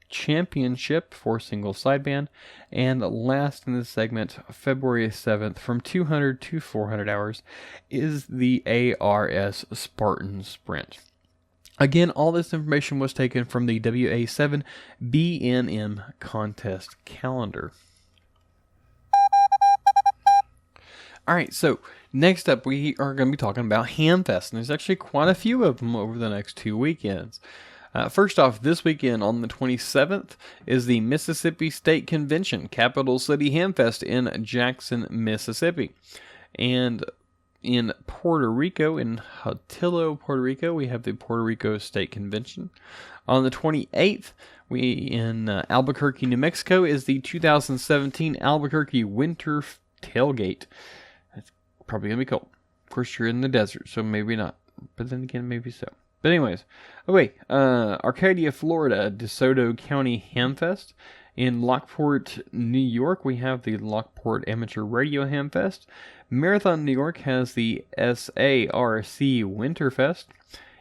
championship for single sideband. And last in this segment, February 7th, from 200 to 400 hours is the ARS Spartan Sprint. Again, all this information was taken from the WA7BNM contest calendar. Alright, so next up we are going to be talking about hamfests, and there's actually quite a few of them over the next 2 weekends. First off, this weekend on the 27th is the Mississippi State Convention, Capital City Hamfest in Jackson, Mississippi. And in Puerto Rico, in Hatillo, Puerto Rico, we have the Puerto Rico State Convention. On the 28th, in Albuquerque, New Mexico, is the 2017 Albuquerque Winter Tailgate. It's probably going to be cold. Of course, you're in the desert, so maybe not. But then again, maybe so. But anyways, Arcadia, Florida, DeSoto County Hamfest. In Lockport, New York, we have the Lockport Amateur Radio Hamfest. Marathon, New York has the SARC Winterfest.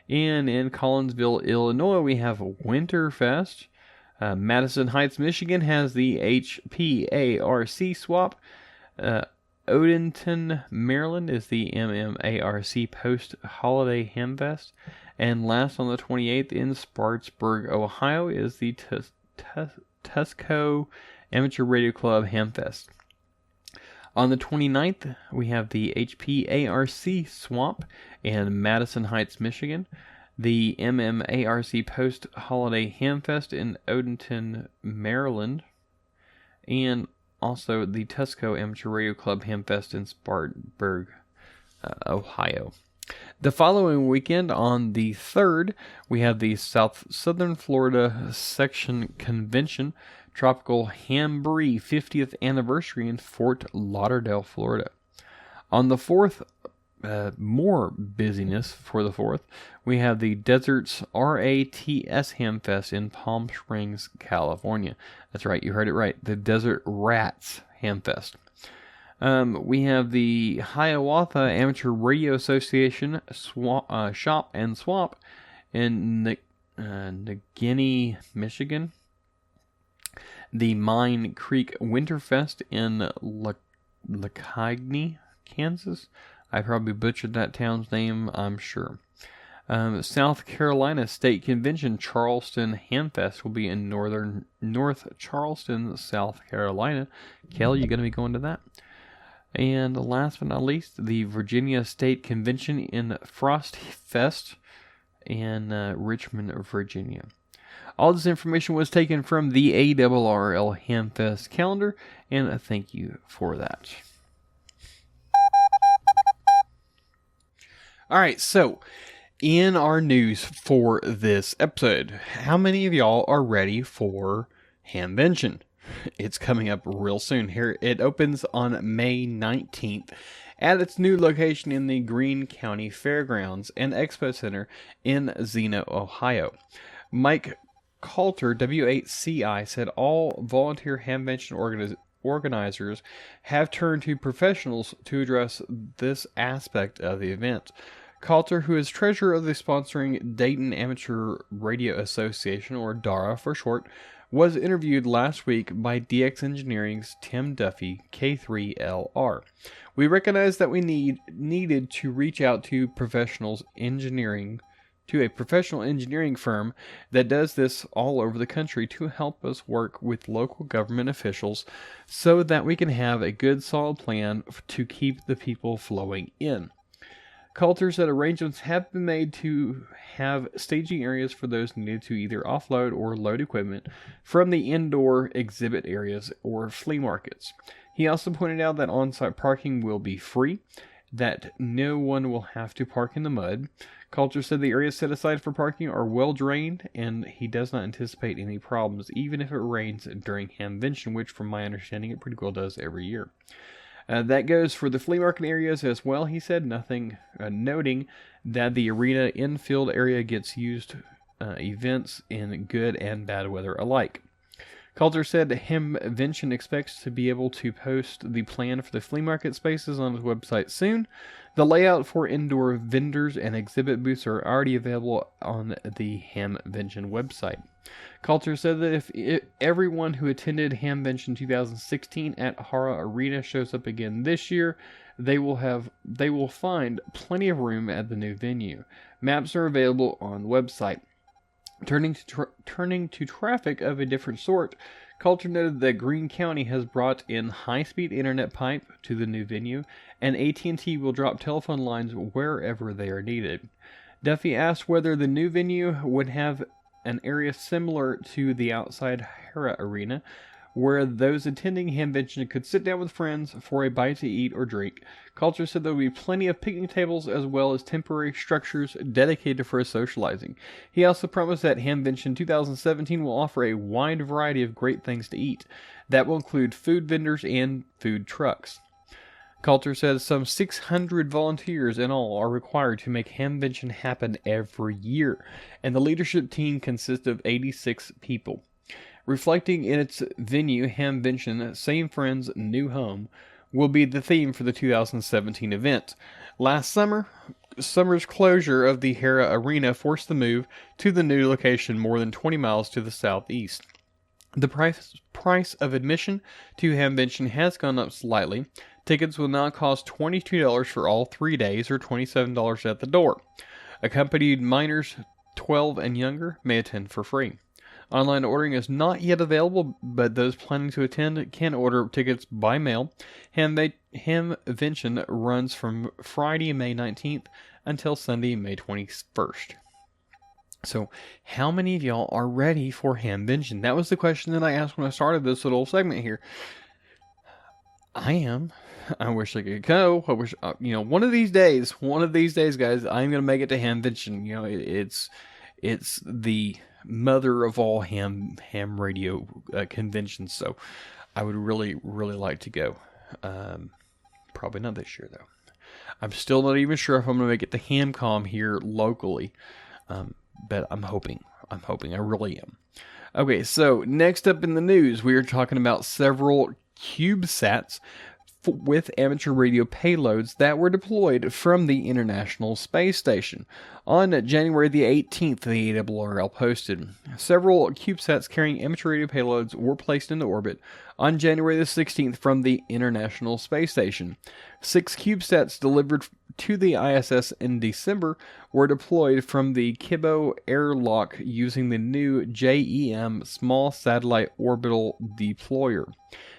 And in Collinsville, Illinois, we have Winterfest. Madison Heights, Michigan has the HPARC Swap. Odenton, Maryland is the MMARC Post-Holiday Hamfest. And last on the 28th in Spartanburg, Ohio is the Tusco Amateur Radio Club Hamfest. On the 29th, we have the HPARC Swamp in Madison Heights, Michigan. The MMARC Post-Holiday Hamfest in Odenton, Maryland. And also the Tusco Amateur Radio Club Hamfest in Spartanburg, Ohio. The following weekend, on the 3rd, we have the Southern Florida Section Convention, Tropical Hamboree 50th Anniversary in Fort Lauderdale, Florida. On the 4th, more busyness for the 4th, we have the Deserts RATS Hamfest in Palm Springs, California. That's right, you heard it right, the Desert Rats Hamfest. We have the Hiawatha Amateur Radio Association Shop and Swap in Negaunee, Michigan. The Mine Creek Winterfest in Lacagne, Kansas. I probably butchered that town's name, I'm sure. South Carolina State Convention Charleston Hamfest will be in North Charleston, South Carolina. Kel, you going to be going to that? And last but not least, the Virginia State Convention in Frost Fest in Richmond, Virginia. All this information was taken from the ARRL Hamfest calendar, and thank you for that. Alright, so in our news for this episode, how many of y'all are ready for Hamvention? It's coming up real soon. Here it opens on May 19th at its new location in the Greene County Fairgrounds and Expo Center in Xenia, Ohio. Mike Coulter, W8CI, said all volunteer Hamvention organizers have turned to professionals to address this aspect of the event. Coulter, who is treasurer of the sponsoring Dayton Amateur Radio Association, or DARA for short, was interviewed last week by DX Engineering's Tim Duffy, K3LR. We recognized that we needed to reach out to a professional engineering firm that does this all over the country to help us work with local government officials so that we can have a good solid plan to keep the people flowing in. Coulter said arrangements have been made to have staging areas for those needed to either offload or load equipment from the indoor exhibit areas or flea markets. He also pointed out that on-site parking will be free, that no one will have to park in the mud. Coulter said the areas set aside for parking are well drained, and he does not anticipate any problems, even if it rains during Hamvention, which from my understanding it pretty well does every year. That goes for the flea market areas as well, he said, noting that the arena infield area gets used events in good and bad weather alike. Coulter said Hamvention expects to be able to post the plan for the flea market spaces on his website soon. The layout for indoor vendors and exhibit booths are already available on the Hamvention website. Coulter said that if everyone who attended Hamvention 2016 at Hara Arena shows up again this year, they will find plenty of room at the new venue. Maps are available on the website. Turning to traffic of a different sort, Coulter noted that Greene County has brought in high-speed internet pipe to the new venue, and AT&T will drop telephone lines wherever they are needed. Duffy asked whether the new venue would have an area similar to the outside Hara Arena, where those attending Hamvention could sit down with friends for a bite to eat or drink. Coulter said there will be plenty of picnic tables as well as temporary structures dedicated for socializing. He also promised that Hamvention 2017 will offer a wide variety of great things to eat. That will include food vendors and food trucks. Coulter says some 600 volunteers in all are required to make Hamvention happen every year, and the leadership team consists of 86 people. Reflecting in its venue, Hamvention, Same Friends, New Home, will be the theme for the 2017 event. Last summer's closure of the Hara Arena forced the move to the new location more than 20 miles to the southeast. The price of admission to Hamvention has gone up slightly. Tickets will now cost $22 for all 3 days, or $27 at the door. Accompanied minors 12 and younger may attend for free. Online ordering is not yet available, but those planning to attend can order tickets by mail. Hamvention runs from Friday, May 19th until Sunday, May 21st. So, how many of y'all are ready for Hamvention? That was the question that I asked when I started this little segment here. I am. I wish I could go. I wish, one of these days, guys, I'm going to make it to Hamvention. It's the mother of all ham radio conventions, so I would really, really like to go. Probably not this year, though. I'm still not even sure if I'm going to make it to HamCom here locally, but I'm hoping. I really am. Okay, so next up in the news, we are talking about several CubeSats with amateur radio payloads that were deployed from the International Space Station. On January the 18th, the ARRL posted, several CubeSats carrying amateur radio payloads were placed into orbit on January the 16th from the International Space Station. 6 CubeSats delivered to the ISS in December were deployed from the Kibo airlock using the new JEM Small Satellite Orbital Deployer.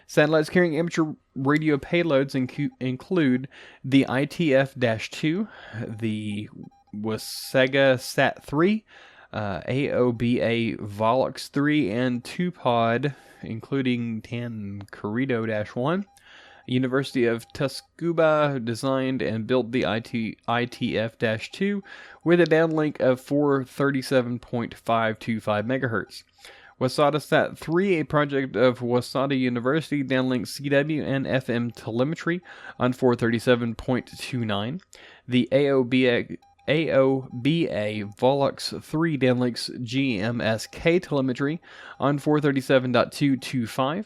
Satellites carrying amateur radio payloads include the ITF-2, the Wasaga Sat-3, AOBA Volux 3, and 2-pod, including Tancredo-1. University of Tsukuba designed and built the ITF-2 with a downlink of 437.525 MHz. Wasada Sat-3, a project of Wasada University, downlinks CW and FM telemetry on 437.29. The AOBA Volux 3 downlinks GMSK telemetry on 437.225.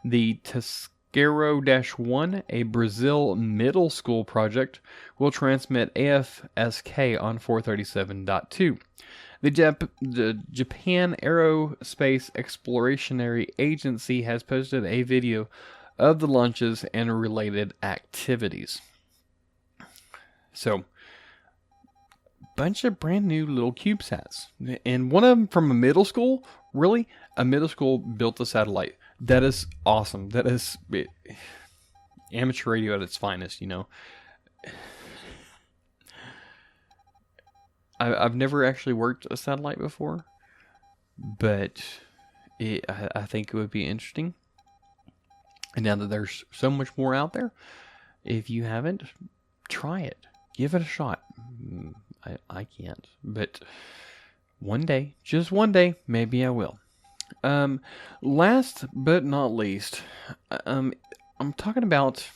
The Tascaro-1, a Brazil middle school project, will transmit AFSK on 437.2. The Japan Aerospace Explorationary Agency has posted a video of the launches and related activities. So, bunch of brand new little CubeSats. And one of them from a middle school. Really? A middle school built a satellite. That is awesome. That is amateur radio at its finest, I've never actually worked a satellite before, but I think it would be interesting. And now that there's so much more out there, if you haven't, try it. Give it a shot. I can't, but one day, just one day, maybe I will. Last but not least, I'm talking about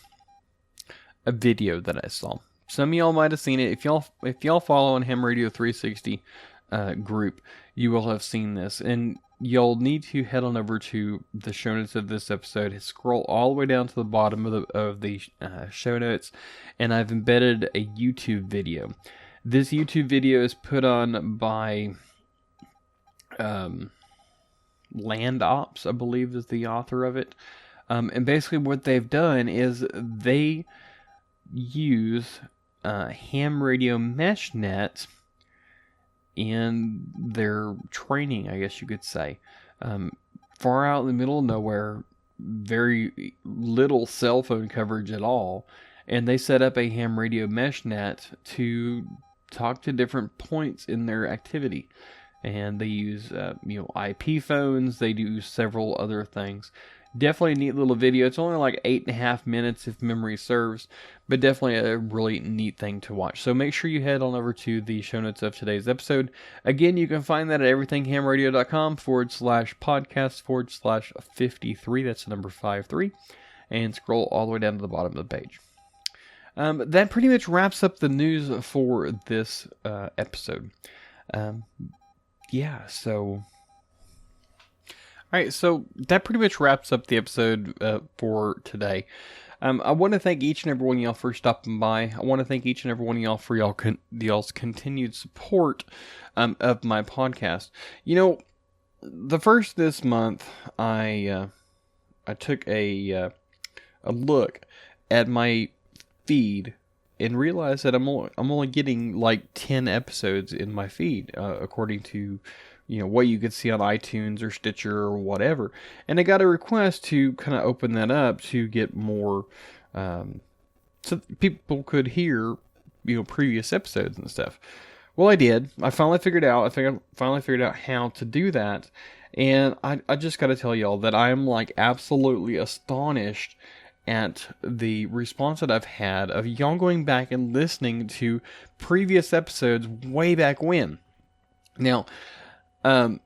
a video that I saw. Some of y'all might have seen it. If y'all follow on Ham Radio 360 group, you will have seen this, and you'll need to head on over to the show notes of this episode. Scroll all the way down to the bottom of the show notes, and I've embedded a YouTube video. This YouTube video is put on by Land Ops, I believe, is the author of it. And basically what they've done is they use ham radio mesh net in their training, I guess you could say. Far out in the middle of nowhere, very little cell phone coverage at all, and they set up a ham radio mesh net to talk to different points in their activity. And they use IP phones. They do several other things. Definitely a neat little video. It's only like 8.5 minutes if memory serves, but definitely a really neat thing to watch. So make sure you head on over to the show notes of today's episode. Again, you can find that at everythinghamradio.com/podcast/53. That's the number 53. And scroll all the way down to the bottom of the page. That pretty much wraps up the news for this episode. So... Alright, so that pretty much wraps up the episode for today. I want to thank each and every one of y'all for stopping by. I want to thank each and every one of y'all for y'all's continued support of my podcast. You know, the first this month, I took a look at my feed and realized that I'm only getting like 10 episodes in my feed, according to what you could see on iTunes or Stitcher or whatever. And I got a request to kind of open that up to get more, so people could hear, previous episodes and stuff. Well, I did. I finally figured out how to do that. And I just got to tell y'all that I'm like absolutely astonished at the response that I've had of y'all going back and listening to previous episodes way back when. Now, I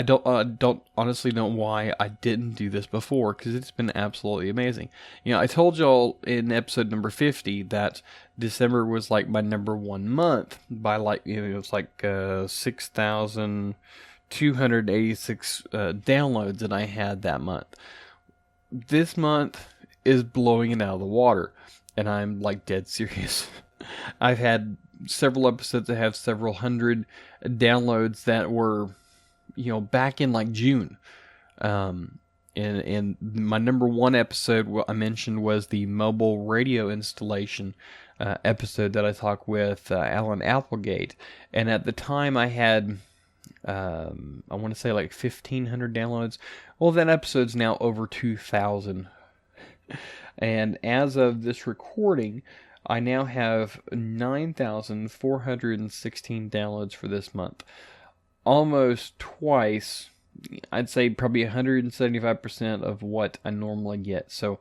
don't honestly know why I didn't do this before, because it's been absolutely amazing. I told y'all in episode number 50 that December was like my number one month by like, it was like 6,286 downloads that I had that month. This month is blowing it out of the water, and I'm like dead serious. I've had several episodes that have several hundred downloads that were, back in like June. And my number one episode I mentioned was the mobile radio installation episode that I talked with Alan Applegate. And at the time I had, I want to say like 1,500 downloads. Well, that episode's now over 2,000. And as of this recording, I now have 9,416 downloads for this month. Almost twice, I'd say probably 175% of what I normally get. So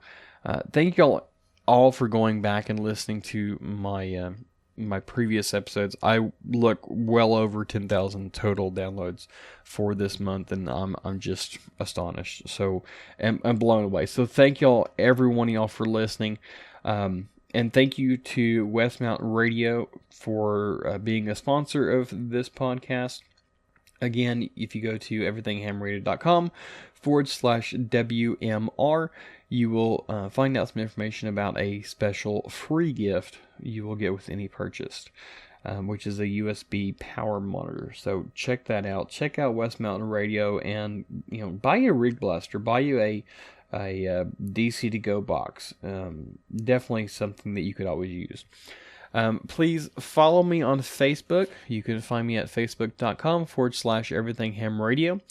thank y'all all for going back and listening to my my previous episodes. I look well over 10,000 total downloads for this month, and I'm just astonished. So I'm blown away. So thank y'all, every one of y'all, for listening. And thank you to Westmount Radio for being a sponsor of this podcast. Again, if you go to everythinghamradio.com/WMR, you will find out some information about a special free gift you will get with any purchase, which is a USB power monitor. So check that out. Check out Westmount Radio, and buy you a Rig Blaster, buy you a DC to go box. Definitely something that you could always use. Please follow me on Facebook. You can find me at facebook.com/everythinghamradio.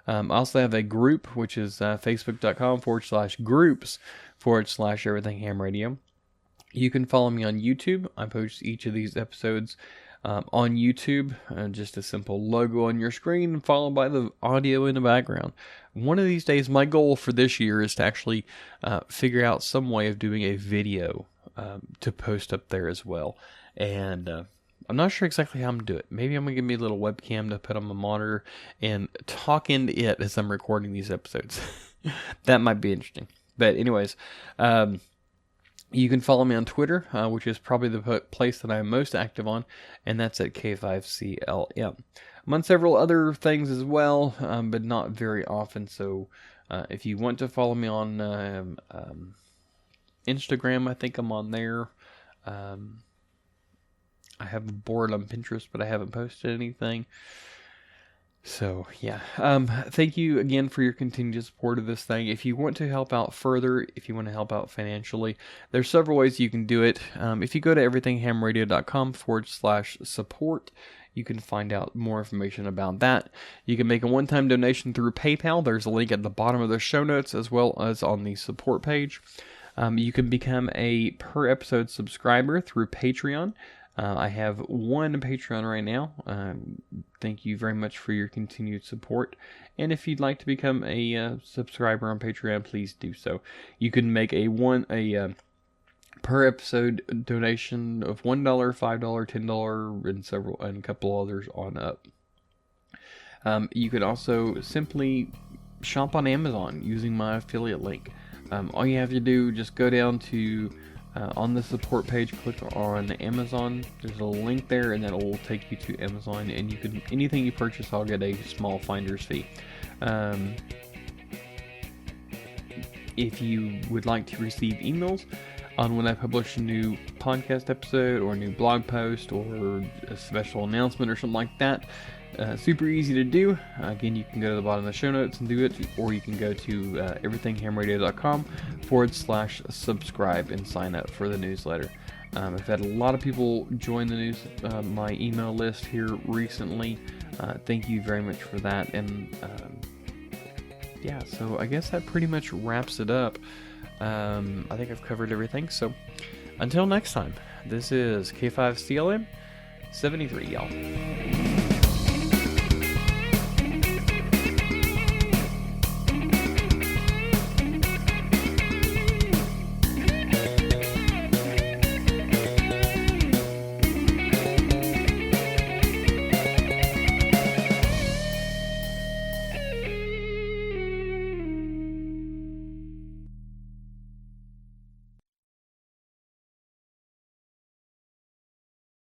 I also have a group, which is facebook.com/groups/everythinghamradio. You can follow me on YouTube. I post each of these episodes on YouTube. Just a simple logo on your screen, followed by the audio in the background. One of these days, my goal for this year is to actually figure out some way of doing a video to post up there as well. And I'm not sure exactly how I'm going to do it. Maybe I'm going to give me a little webcam to put on my monitor and talk into it as I'm recording these episodes. That might be interesting. But anyways, You can follow me on Twitter, which is probably the place that I'm most active on, and that's at K5CLM. I'm on several other things as well, but not very often, so if you want to follow me on Instagram, I think I'm on there. I have a board on Pinterest, but I haven't posted anything. So, yeah. Thank you again for your continued support of this thing. If you want to help out further, if you want to help out financially, there's several ways you can do it. If you go to everythinghamradio.com/support, you can find out more information about that. You can make a one-time donation through PayPal. There's a link at the bottom of the show notes as well as on the support page. You can become a per-episode subscriber through Patreon. I have one Patreon right now. Thank you very much for your continued support. And if you'd like to become a subscriber on Patreon, please do so. You can make a per episode donation of $1, $5, $10, and a couple others on up. You could also simply shop on Amazon using my affiliate link. All you have to do, just go down to on the support page, click on Amazon. There's a link there, and that will take you to Amazon. And you can anything you purchase, I'll get a small finder's fee. If you would like to receive emails on when I publish a new podcast episode or a new blog post or a special announcement or something like that, super easy to do. Again, you can go to the bottom of the show notes and do it, or you can go to everythinghamradio.com/subscribe and sign up for the newsletter. I've had a lot of people join the my email list here recently. Thank you very much for that. And yeah, so I guess that pretty much wraps it up. I think I've covered everything. So until next time, this is K5CLM 73, y'all.